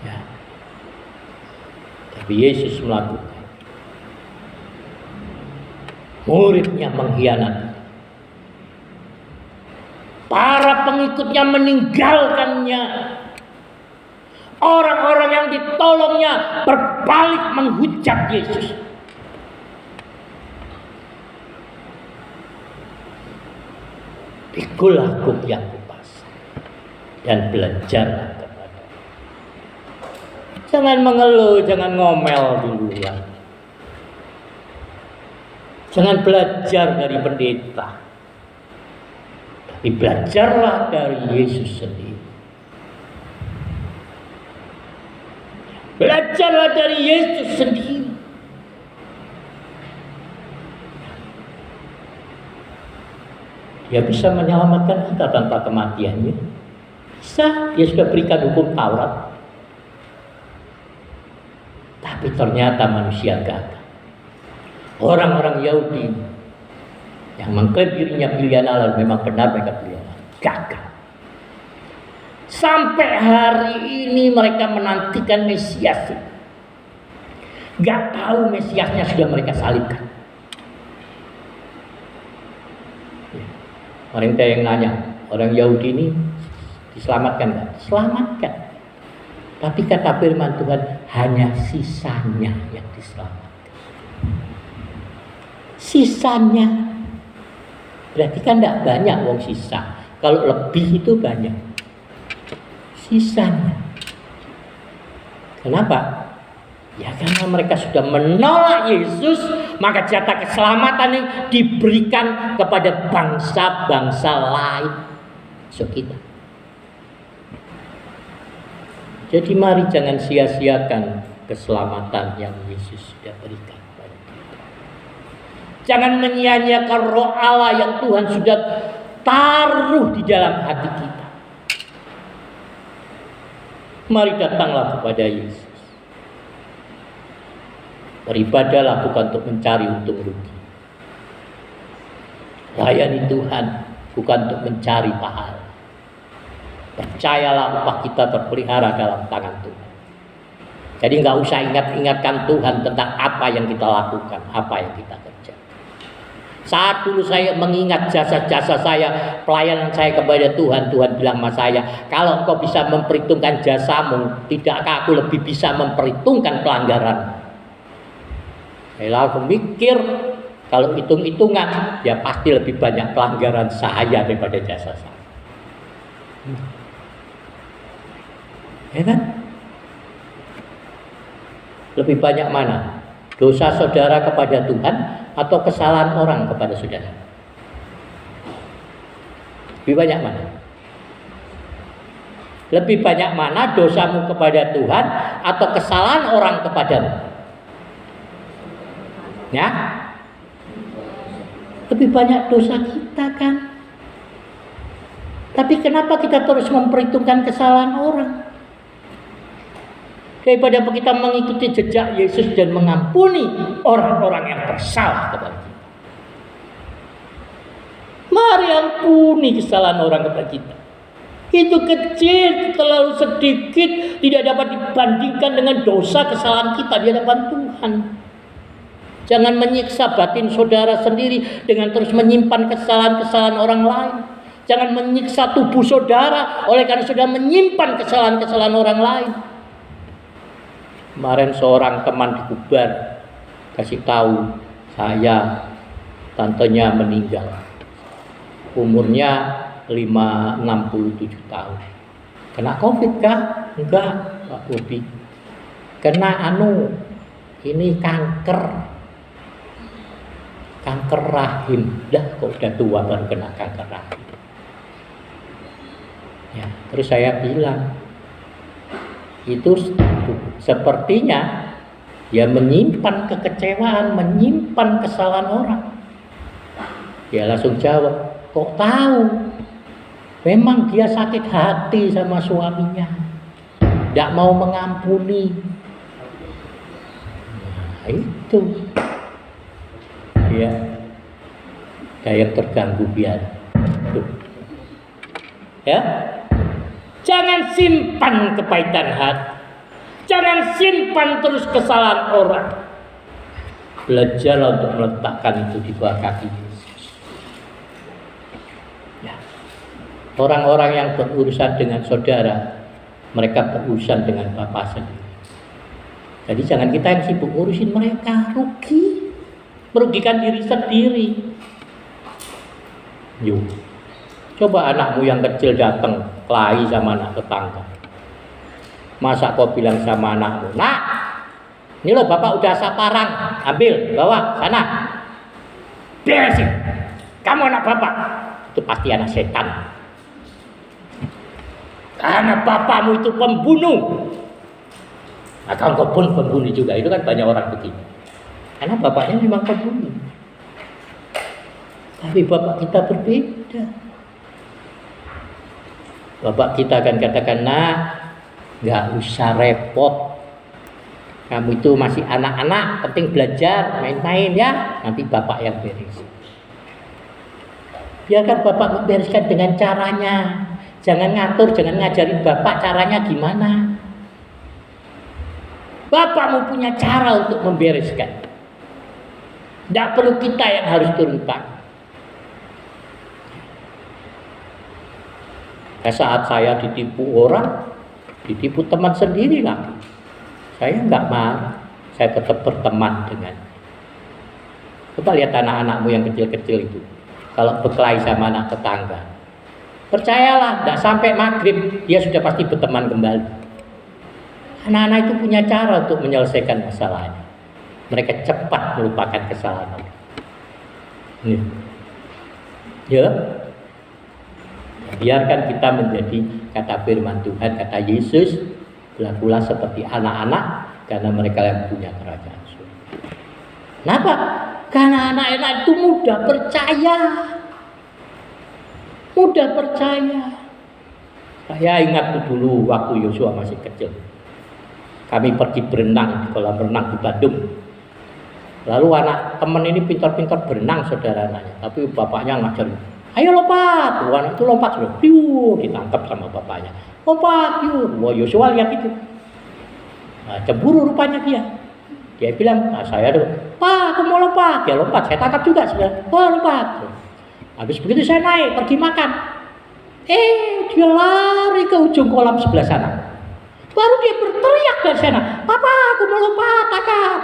Ya. Tapi Yesus melakukan. Muridnya mengkhianati. Para pengikutnya meninggalkannya. Orang-orang yang ditolongnya berbalik menghujat Yesus. Pikulah kuk yang kupas dan belajarlah kepada. Jangan mengeluh, jangan ngomel duluan. Jangan belajar dari pendeta, tapi belajarlah dari Yesus sendiri. Belajarlah dari Yesus sendiri. Dia bisa menyelamatkan kita tanpa kematiannya. Bisa, dia sudah berikan hukum Taurat. Tapi ternyata manusia gagal. Orang-orang Yahudi yang mengklaim dirinya pilihan Allah, memang benar mereka pilihan Allah, gagal. Sampai hari ini mereka menantikan Mesias. Gak tahu Mesiasnya sudah mereka salibkan. Orang yang nanya, orang Yahudi ini diselamatkan nggak? Selamatkan. Tapi kata firman Tuhan, hanya sisanya yang diselamatkan. Sisanya. Berarti kan tidak banyak wong sisa. Kalau lebih itu banyak. Sisanya. Kenapa? Ya karena mereka sudah menolak Yesus, maka jatah keselamatan ini diberikan kepada bangsa-bangsa lain. So kita. Jadi mari jangan sia-siakan keselamatan yang Yesus sudah berikan kepada kita. Jangan menyia-nyiakan roh Allah yang Tuhan sudah taruh di dalam hati kita. Mari datanglah kepada Yesus. Beribadahlah bukan untuk mencari untung rugi. Layani Tuhan bukan untuk mencari pahala. Percayalah upah kita terpelihara dalam tangan Tuhan. Jadi nggak usah ingatkan Tuhan tentang apa yang kita lakukan, apa yang kita kerjakan. Saat dulu saya mengingat jasa-jasa saya, pelayanan saya kepada Tuhan, Tuhan bilang sama saya, kalau engkau bisa memperhitungkan jasamu, tidakkah aku lebih bisa memperhitungkan pelanggaran? Saya lalu mikir, kalau hitung-hitungan, ya pasti lebih banyak pelanggaran saya daripada jasa saya. Ya kan? Lebih banyak mana? Dosa saudara kepada Tuhan atau kesalahan orang kepada saudara? Lebih banyak mana? Lebih banyak mana dosamu kepada Tuhan atau kesalahan orang kepadamu? Ya? Lebih banyak dosa kita kan? Tapi kenapa kita terus memperhitungkan kesalahan orang? Daripada kita mengikuti jejak Yesus dan mengampuni orang-orang yang bersalah kepada kita. Mari ampuni kesalahan orang kepada kita. Itu kecil, terlalu sedikit, tidak dapat dibandingkan dengan dosa kesalahan kita di hadapan Tuhan. Jangan menyiksa batin saudara sendiri dengan terus menyimpan kesalahan-kesalahan orang lain. Jangan menyiksa tubuh saudara oleh karena sudah menyimpan kesalahan-kesalahan orang lain. Kemarin seorang teman di Kubar kasih tahu saya tantenya meninggal. Umurnya 67 tahun. Kena COVID kah? Enggak, Pak Bobi. Kena ini kanker rahim. Dah kok udah tua baru kena kanker rahim. Ya, terus saya bilang itu sepertinya dia menyimpan kekecewaan, menyimpan kesalahan orang. Dia langsung jawab, kok tahu? Memang dia sakit hati sama suaminya, tidak mau mengampuni. Nah, itu ya, daya terganggu biar. Ya, jangan simpan kepahitan hati, jangan simpan terus kesalahan orang. Belajar untuk meletakkan itu di bawah kaki Yesus. Ya. Orang-orang yang berurusan dengan saudara, mereka berurusan dengan Bapa sendiri. Jadi jangan kita yang sibuk ngurusin mereka, rugi, merugikan diri sendiri. Yuk, coba anakmu yang kecil datang kelahi sama anak tetangga. Masa kau bilang sama anakmu, nak, ini loh bapak udah saparang, ambil, bawa sana, beresin. Kamu anak bapak, itu pasti anak setan. Karena bapakmu itu pembunuh. Nah, kalau kau pun pembunuh juga, itu kan banyak orang begitu. Karena bapaknya memang pembunuh. Tapi bapak kita berbeda. Bapak kita akan katakan, nah, nggak usah repot. Kamu itu masih anak-anak, penting belajar, main-main ya. Nanti bapak yang beres. Biarkan bapak membereskan dengan caranya. Jangan ngatur, jangan ngajarin bapak caranya gimana. Bapakmu punya cara untuk membereskan. Tidak perlu kita yang harus turun tangan. Saat saya ditipu orang, ditipu teman sendiri lah. Saya nggak marah, saya tetap berteman dengan. Coba lihat anak-anakmu yang kecil-kecil itu. Kalau berkelahi sama anak tetangga, percayalah, tidak sampai maghrib dia sudah pasti berteman kembali. Anak-anak itu punya cara untuk menyelesaikan masalahnya. Mereka cepat melupakan kesalahan. Ya, biarkan kita menjadi, kata firman Tuhan, kata Yesus, berlakulah seperti anak-anak karena mereka yang punya kerajaan surga. Kenapa? Karena anak-anak itu mudah percaya. Mudah percaya. Saya ingat dulu waktu Yosua masih kecil. Kami pergi berenang di kolam renang di Bandung. Lalu anak teman ini pintar-pintar berenang saudara anaknya. Tapi bapaknya ngajar, ayo lompat. Anak itu lompat sudah, ditangkap sama bapaknya. Lompat, wah Yosua lihat itu. Nah, cemburu rupanya dia. Dia bilang, nah, saya dulu, Pak, aku mau lompat. Dia lompat, saya tangkap juga sudah. Oh, lompat. Habis begitu saya naik, pergi makan. Dia lari ke ujung kolam sebelah sana. Baru dia berteriak dari sana, Papa, aku mau lompat, tangkap.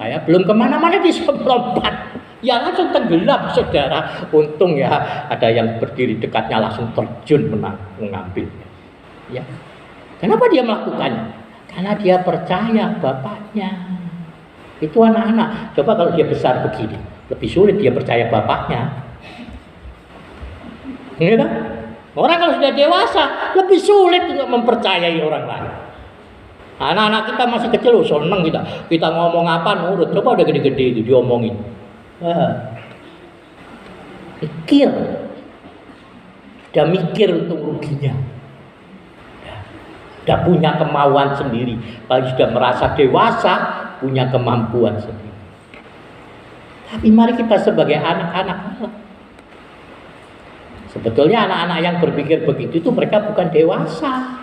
Saya belum kemana-mana bisa melompat. Ya langsung tenggelam saudara. Untung ya ada yang berdiri dekatnya langsung terjun mengambil. Ya. Kenapa dia melakukannya? Karena dia percaya bapaknya. Itu anak-anak. Coba kalau dia besar begini, lebih sulit dia percaya bapaknya. Ya kan? Orang kalau sudah dewasa lebih sulit untuk mempercayai orang lain. Anak-anak kita masih kecil, seneng kita. Kita ngomong apa nurut. Coba udah gede-gede itu diomongin. Mikir. Udah mikir untuk ruginya. Udah punya kemauan sendiri. Kalau sudah merasa dewasa, punya kemampuan sendiri. Tapi mari kita sebagai anak-anak, sebetulnya anak-anak yang berpikir begitu itu mereka bukan dewasa.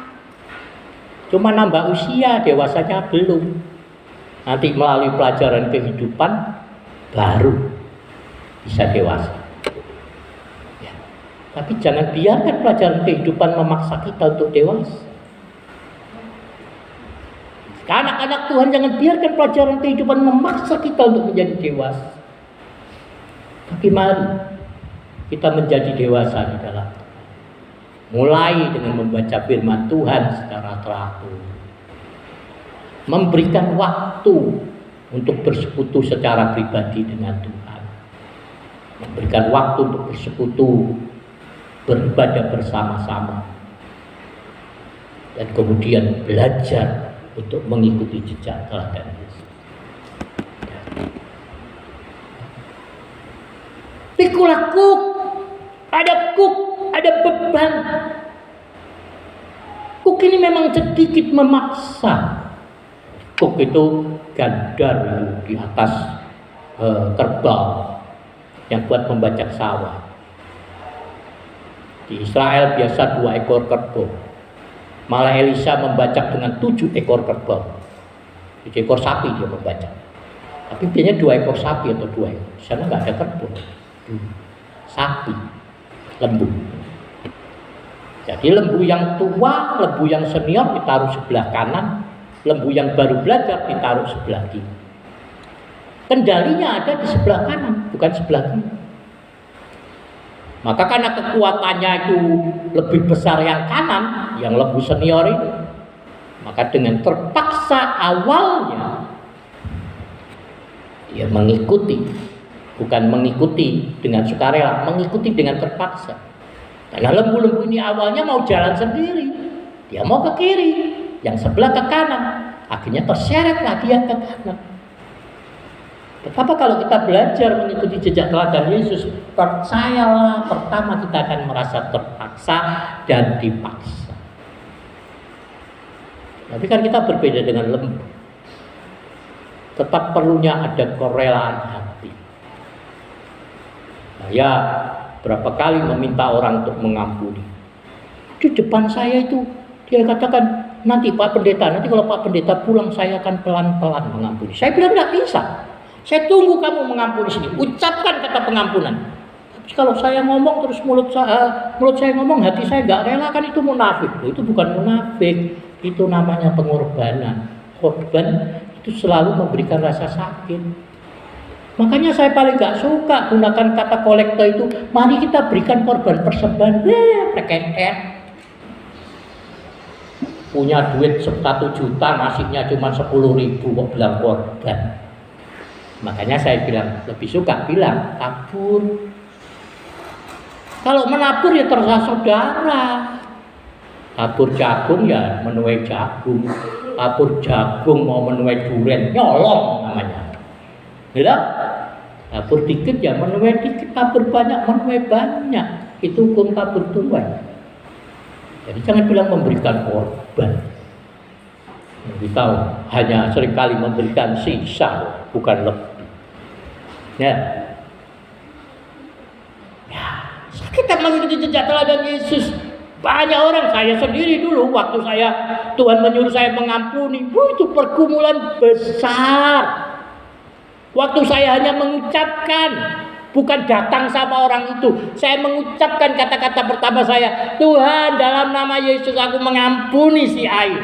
Cuma nambah usia, dewasanya belum. Nanti melalui pelajaran kehidupan baru bisa dewasa. Ya. Tapi jangan biarkan pelajaran kehidupan memaksa kita untuk dewasa. Anak-anak Tuhan, jangan biarkan pelajaran kehidupan memaksa kita untuk menjadi dewasa. Tapi mari kita menjadi dewasa di dalam Tuhan. Mulai dengan membaca firman Tuhan secara teratur. Memberikan waktu untuk bersekutu secara pribadi dengan Tuhan. Memberikan waktu untuk bersekutu, beribadah bersama-sama. Dan kemudian belajar untuk mengikuti jejak teladan Yesus. Pikulah kuk, ada beban. Kuk ini memang sedikit memaksa. Kuk itu gandar di atas kerbau yang buat membajak sawah. Di Israel biasa 2 ekor kerbau. Malah Elisa membajak dengan 7 ekor kerbau. 7 ekor sapi dia membajak. Tapi biasanya 2 ekor sapi atau 2 ekor. Di sana nggak ada kerbau. Sapi, lembu. Jadi lembu yang tua, lembu yang senior ditaruh sebelah kanan, lembu yang baru belajar ditaruh sebelah kiri. Kendalinya ada di sebelah kanan, bukan sebelah kiri. Maka karena kekuatannya itu lebih besar yang kanan, yang lembu senior ini, maka dengan terpaksa awalnya dia mengikuti. Bukan mengikuti dengan sukarela, mengikuti dengan terpaksa. Karena lembu-lembu ini awalnya mau jalan sendiri, dia mau ke kiri, yang sebelah ke kanan, akhirnya terseret lagi yang ke kanan. Betapa kalau kita belajar mengikuti jejak teladan Yesus, percayalah pertama kita akan merasa terpaksa dan dipaksa. Tapi kan kita berbeda dengan lembu. Tetap perlunya ada kerelaan hati. Saya berapa kali meminta orang untuk mengampuni. Di depan saya itu dia katakan, nanti Pak Pendeta, nanti kalau Pak Pendeta pulang saya akan pelan-pelan mengampuni. Saya bilang tidak bisa. Saya tunggu kamu mengampuni sini. Ucapkan kata pengampunan. Tapi kalau saya ngomong terus mulut saya ngomong, hati saya nggak rela, kan itu munafik. Itu bukan munafik, itu namanya pengorbanan. Korban itu selalu memberikan rasa sakit. Makanya saya paling gak suka gunakan kata kolektor itu. Mari kita berikan korban persembahan. Preketet. Punya duit 1 juta, ngasihnya cuma 10.000 kok bilang korban. Makanya saya bilang, lebih suka bilang tabur. Kalau menabur ya terserah saudara. Tabur jagung ya menuai jagung. Tabur jagung mau menuai durian, nyolong namanya. Tidak? Tabur dikit ya menuai dikit, tabur banyak menuai banyak. Itu hukum tabur tuai. Jadi jangan bilang memberikan korban. Kita hanya seringkali memberikan sisa, bukan lebih. Ya, kita mengikuti jejak teladan Yesus. Banyak orang, saya sendiri dulu waktu Tuhan menyuruh saya mengampuni, itu pergumulan besar. Waktu saya hanya mengucapkan, bukan datang sama orang itu. Saya mengucapkan kata-kata pertama saya, Tuhan dalam nama Yesus aku mengampuni si Ayu.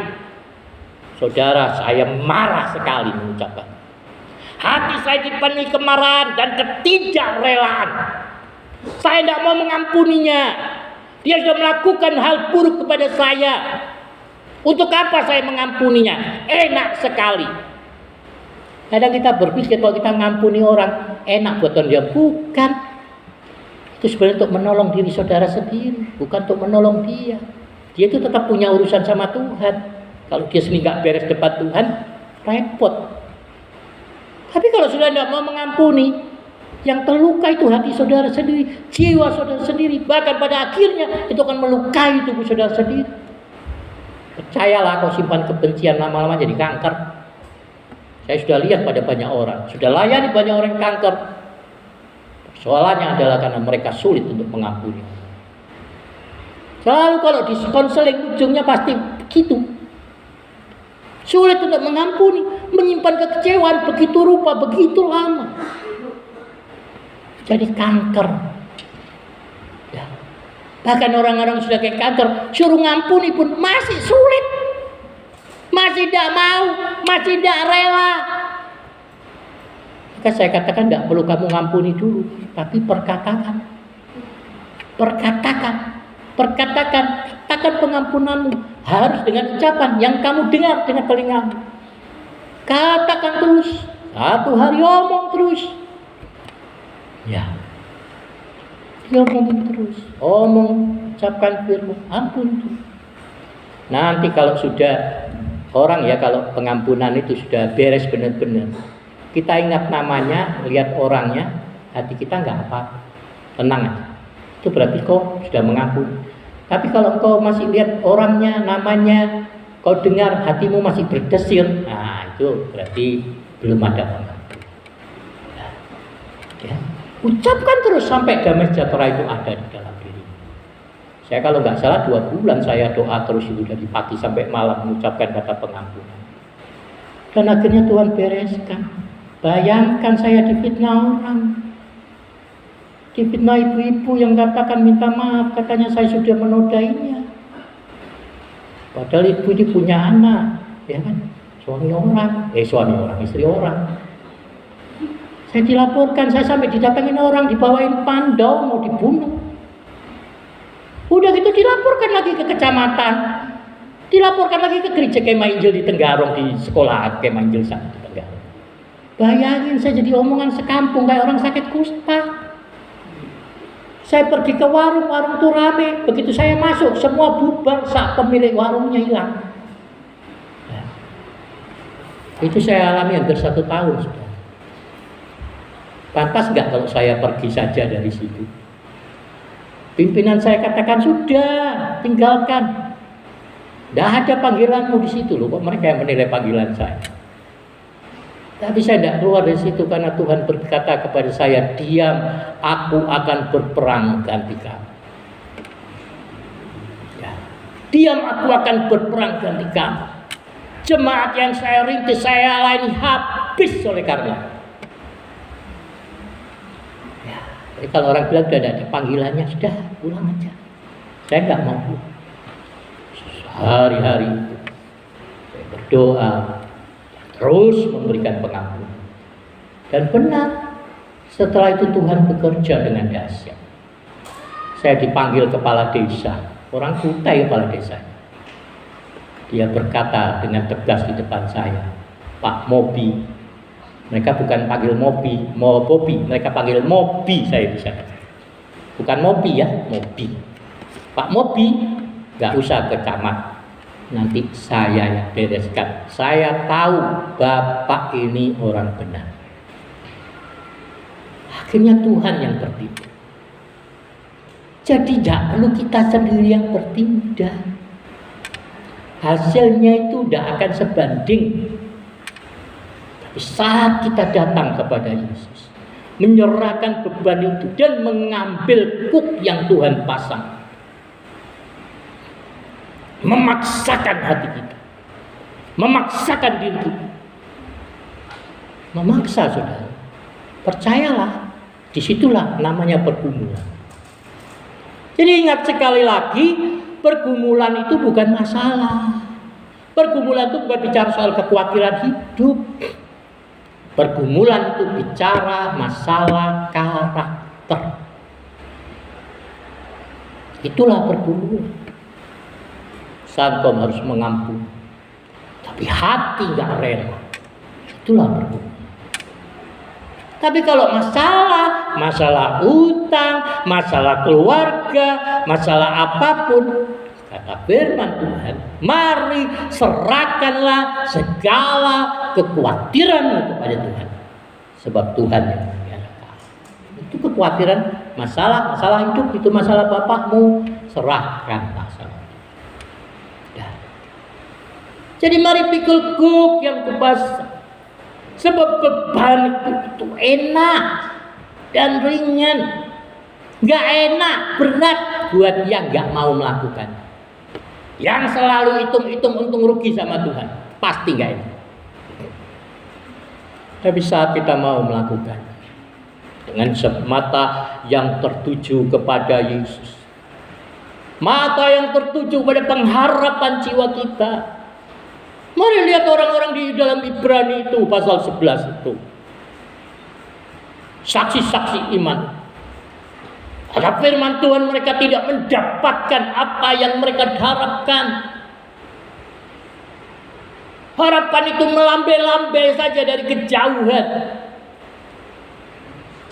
Saudara, saya marah sekali mengucapkan. Hati saya dipenuhi kemarahan dan ketidakrelaan. Saya tidak mau mengampuninya. Dia sudah melakukan hal buruk kepada saya. Untuk apa saya mengampuninya? Enak sekali. Kadang kita berpikir kalau kita mengampuni orang enak buat dia, bukan. Itu sebenarnya untuk menolong diri saudara sendiri, bukan untuk menolong dia. Dia itu tetap punya urusan sama Tuhan. Kalau dia sendiri nggak beres depan Tuhan, repot. Tapi kalau sudah tidak mau mengampuni, yang terluka itu hati saudara sendiri, jiwa saudara sendiri. Bahkan pada akhirnya itu akan melukai tubuh saudara sendiri. Percayalah, kau simpan kebencian lama-lama jadi kanker. Saya sudah lihat pada banyak orang, sudah layani banyak orang kanker. Soalnya adalah karena mereka sulit untuk mengampuni. Selalu kalau di konseling ujungnya pasti begitu. Sulit untuk mengampuni, menyimpan kekecewaan begitu rupa, begitu lama. Jadi kanker. Ya. Bahkan orang-orang sudah ke kantor, suruh ngampuni pun masih sulit. Masih tidak mau, masih tidak rela. Maka saya katakan tidak perlu kamu ngampuni dulu, tapi perkatakan. Katakan pengampunanmu harus dengan ucapan yang kamu dengar dengan telingamu. Katakan terus, satu hari omong terus. Ya, omong terus, ucapkan firman, ampun itu. Nanti kalau sudah orang ya, kalau pengampunan itu sudah beres benar-benar, kita ingat namanya, lihat orangnya, hati kita nggak apa, tenang aja. Itu berarti kau sudah mengampuni. Tapi kalau kau masih lihat orangnya, namanya, kau dengar hatimu masih berdesir, nah itu berarti belum ada pengampun. Ya. Ucapkan terus sampai damai sejahtera itu ada di dalam diri. Saya kalau nggak salah 2 bulan saya doa terus itu dari pagi sampai malam mengucapkan kata pengampunan. Dan akhirnya Tuhan bereskan. Bayangkan saya difitnah orang. Difitnah ibu-ibu yang katakan minta maaf, katanya saya sudah menodainya. Padahal ibu ini punya anak, ya kan? Suami orang, istri orang. Saya dilaporkan, saya sampai didatangin orang, dibawain pandau, mau dibunuh. Udah gitu dilaporkan lagi ke kecamatan, dilaporkan lagi ke gereja Kemah Injil di Tenggarong, di sekolah Kemah Injil sana di Tenggarong. Bayangin saya jadi omongan sekampung kayak orang sakit kusta. Saya pergi ke warung tuh rame. Begitu saya masuk, semua bubar, saat pemilik warungnya hilang. Nah, itu saya alami hampir 1 tahun sudah. Pantas nggak kalau saya pergi saja dari situ? Pimpinan saya katakan sudah, tinggalkan. Tidak ada panggilanmu di situ loh. Kok mereka yang menilai panggilan saya? Tapi saya tidak keluar dari situ karena Tuhan berkata kepada saya, diam, aku akan berperang ganti kamu. Ya. Diam, aku akan berperang ganti kamu. Jemaat yang saya rintis, saya layani habis oleh karena. Jadi kalau orang bilang sudah ada panggilannya, sudah pulang aja. Saya nggak mau pulang. Hari-hari itu saya berdoa, terus memberikan pengampunan. Dan benar, setelah itu Tuhan bekerja dengan dahsyat. Saya dipanggil kepala desa, orang Kutai kepala desa. Dia berkata dengan tegas di depan saya, Pak Mobi. Mereka bukan panggil Bobi, mereka panggil Mobi, saya bisa. Bukan Mobi ya, Mobi. Pak Mobi, nggak usah ke camat. Nanti saya yang bereskan. Saya tahu Bapak ini orang benar. Akhirnya Tuhan yang bertindak. Jadi tidak perlu kita sendiri yang bertindak. Hasilnya itu tidak akan sebanding. Saat kita datang kepada Yesus, menyerahkan beban itu dan mengambil kuk yang Tuhan pasang, memaksakan hati kita, memaksakan diri kita, memaksa saudara. Percayalah, disitulah namanya pergumulan. Jadi ingat sekali lagi, pergumulan itu bukan masalah. Pergumulan itu bukan bicara soal kekhawatiran hidup. Pergumulan itu bicara masalah karakter. Itulah pergumulan. Saat kau harus mengampuni, tapi hati gak rela. Itulah pergumulan. Tapi kalau masalah utang, masalah keluarga, masalah apapun, kata firman Tuhan, mari serahkanlah segala kekhawatiranmu kepada Tuhan. Sebab Tuhan yang memelihara. Itu kekhawatiran, masalah hidup, itu masalah bapakmu, serahkanlah sama Dia. Jadi mari pikul kuk yang kubasah. Sebab beban itu enak dan ringan. Gak enak, berat buat yang gak mau melakukan. Yang selalu hitung-hitung untung rugi sama Tuhan, pasti gak enak. Tapi saat kita mau melakukan dengan semata yang tertuju kepada Yesus, Mata yang tertuju pada pengharapan jiwa kita. Mari lihat orang-orang di dalam Ibrani itu pasal 11 itu. Saksi-saksi iman. Ada firman Tuhan, mereka tidak mendapatkan apa yang mereka harapkan. Harapan itu melambai-lambai saja dari kejauhan.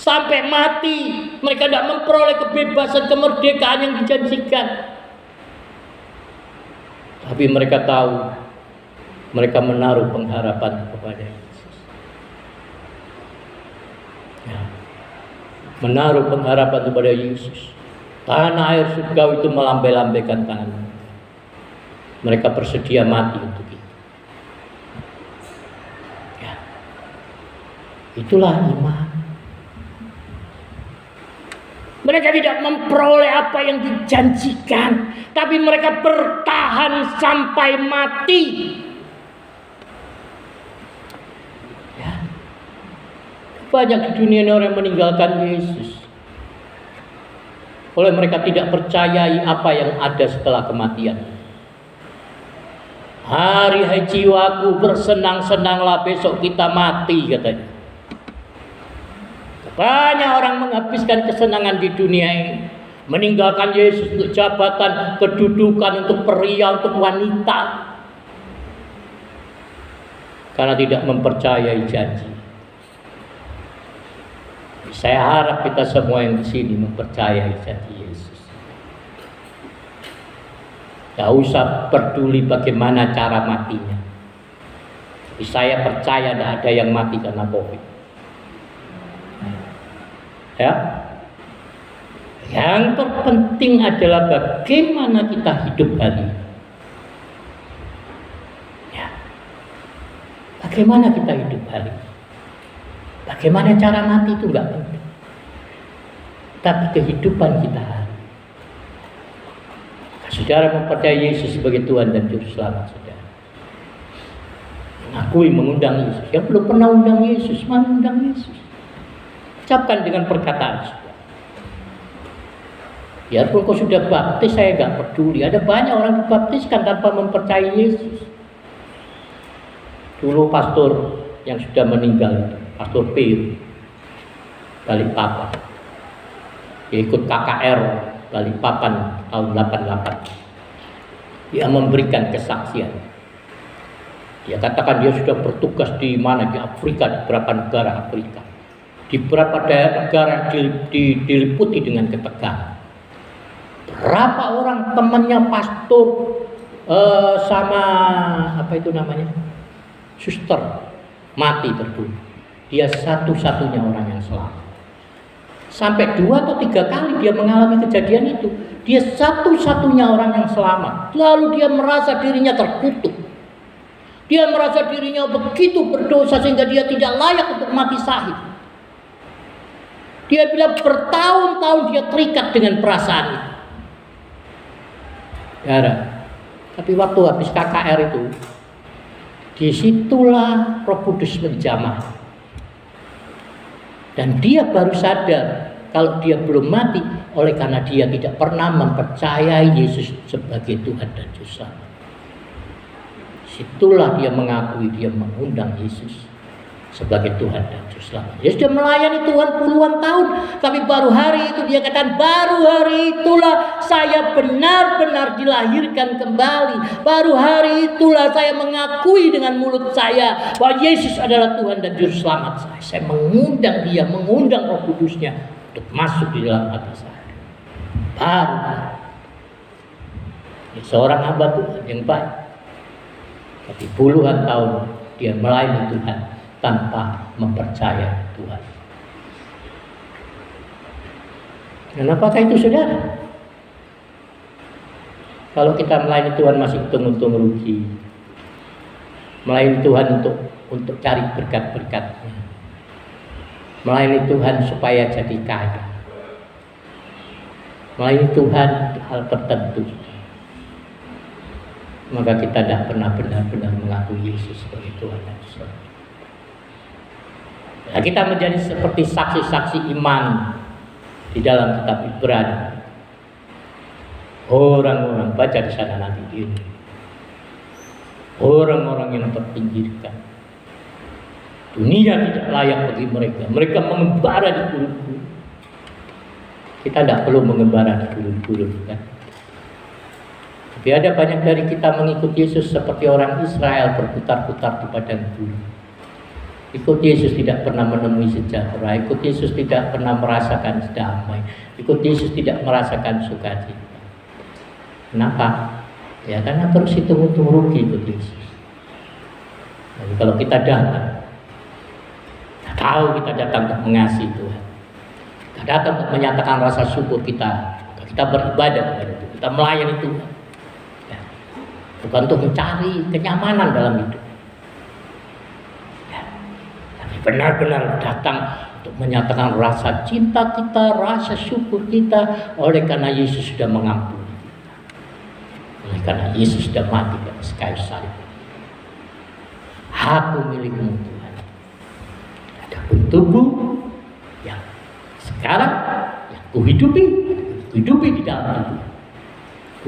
Sampai mati mereka tidak memperoleh kebebasan, kemerdekaan yang dijanjikan. Tapi mereka tahu, mereka menaruh pengharapan kepada Yesus. Ya. Menaruh pengharapan kepada Yesus. Tanah air surga itu melambai-lambaikan tangan mereka. Mereka bersedia mati untuk itu. Ya. Itulah iman. Mereka tidak memperoleh apa yang dijanjikan, tapi mereka bertahan sampai mati. Ya. Banyak di dunia ini orang yang meninggalkan Yesus. Oleh mereka tidak percayai apa yang ada setelah kematian. Hari hai jiwaku, bersenang-senanglah, besok kita mati, katanya. Banyak orang menghabiskan kesenangan di dunia ini, meninggalkan Yesus untuk jabatan, kedudukan, untuk pria, untuk wanita, karena tidak mempercayai janji. Saya harap kita semua yang di sini mempercayai janji Yesus. Tidak usah peduli bagaimana cara matinya. Tapi saya percaya tidak ada yang mati karena COVID. Ya, yang terpenting adalah bagaimana kita hidup hari ini. Ya, bagaimana kita hidup hari ini. Bagaimana cara mati itu enggak penting, tapi kehidupan kita hari ini. Saudara mempercayai Yesus sebagai Tuhan dan Juru Selamat saudara. Mengakui, mengundang Yesus. Yang belum pernah undang Yesus, mana undang Yesus? Ucapkan dengan perkataan. Biarpun kau sudah baptis, saya gak peduli. Ada banyak orang dibaptiskan tanpa mempercayai Yesus. Dulu pastor yang sudah meninggal, Pastor P, Balikpapan, dia ikut KKR Balikpapan tahun 88. Dia memberikan kesaksian. Dia katakan dia sudah bertugas di mana, di Afrika, di beberapa negara Afrika. Di beberapa daerah negara diliputi dengan ketegangan. Berapa orang temannya pastor sama apa itu namanya, suster, mati terbunuh. Dia satu-satunya orang yang selamat. Sampai 2 atau 3 kali dia mengalami kejadian itu. Dia satu-satunya orang yang selamat. Lalu dia merasa dirinya terkutuk. Dia merasa dirinya begitu berdosa sehingga dia tidak layak untuk mati syahid. Dia bilang bertahun-tahun dia terikat dengan perasaan itu. Ya, tapi waktu habis KKR itu, disitulah Roh Kudus menjamah. Dan dia baru sadar kalau dia belum mati, oleh karena dia tidak pernah mempercayai Yesus sebagai Tuhan dan Juru Selamat. Situlah dia mengakui, dia mengundang Yesus sebagai Tuhan dan Juru Selamat. Dia sudah melayani Tuhan puluhan tahun, tapi baru hari itu dia katakan, baru hari itulah saya benar-benar dilahirkan kembali. Baru hari itulah saya mengakui dengan mulut saya bahwa Yesus adalah Tuhan dan Juru Selamat saya. Saya mengundang dia, mengundang Roh Kudusnya untuk masuk di dalam hati saya. Baru seorang hamba Tuhan yang baik, tapi puluhan tahun dia melayani Tuhan tanpa mempercayai Tuhan. Dan apakah itu saudara? Kalau kita melayani Tuhan masih untung-untung rugi, melayani Tuhan untuk cari berkat-berkatnya, melayani Tuhan supaya jadi kaya, melayani Tuhan hal tertentu, maka kita tidak pernah benar-benar mengakui Yesus sebagai Tuhan dan Rasul. Nah, kita menjadi seperti saksi-saksi iman di dalam kitab Ibrani. Orang-orang baca di sana nanti ini. Orang-orang yang terpinggirkan. Dunia tidak layak bagi mereka. Mereka mengembara di gurun-gurun. Kita tidak perlu mengembara di gurun-gurun, kan? Tapi ada banyak dari kita mengikut Yesus seperti orang Israel berputar-putar di padang gurun. Ikut Yesus tidak pernah menemui sejahtera. Ikut Yesus tidak pernah merasakan damai. Ikut Yesus tidak merasakan sukacita. Kenapa? Ya karena terus hitung-hitung rugi ikut Yesus. Jadi kalau kita datang, kita tahu kita datang untuk mengasihi Tuhan. Kita datang untuk menyatakan rasa syukur kita. Kita beribadah kepada Tuhan. Kita melayani Tuhan. Ya. Bukan untuk mencari kenyamanan dalam hidup. Ya. Tapi benar-benar datang untuk menyatakan rasa cinta kita, rasa syukur kita. Oleh karena Yesus sudah mengampuni kita. Oleh karena Yesus sudah mati di atas kayu salib. Aku milikmu Tuhan. Adapun tubuh yang sekarang yang kuhidupi di dalam tubuh.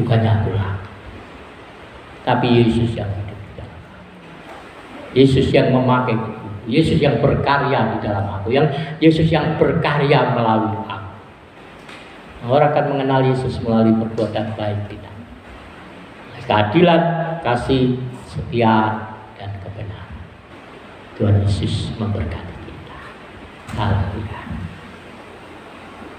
Bukannya aku lagi, tapi Yesus yang hidup di dalam aku. Yesus yang memakai tubuh. Yesus yang berkarya di dalam aku. Yesus yang berkarya melalui aku. Orang akan mengenal Yesus melalui perbuatan baik kita. Keadilan, kasih, setia, dan kebenaran. Tuhan Yesus memberkati kita. Haleluya.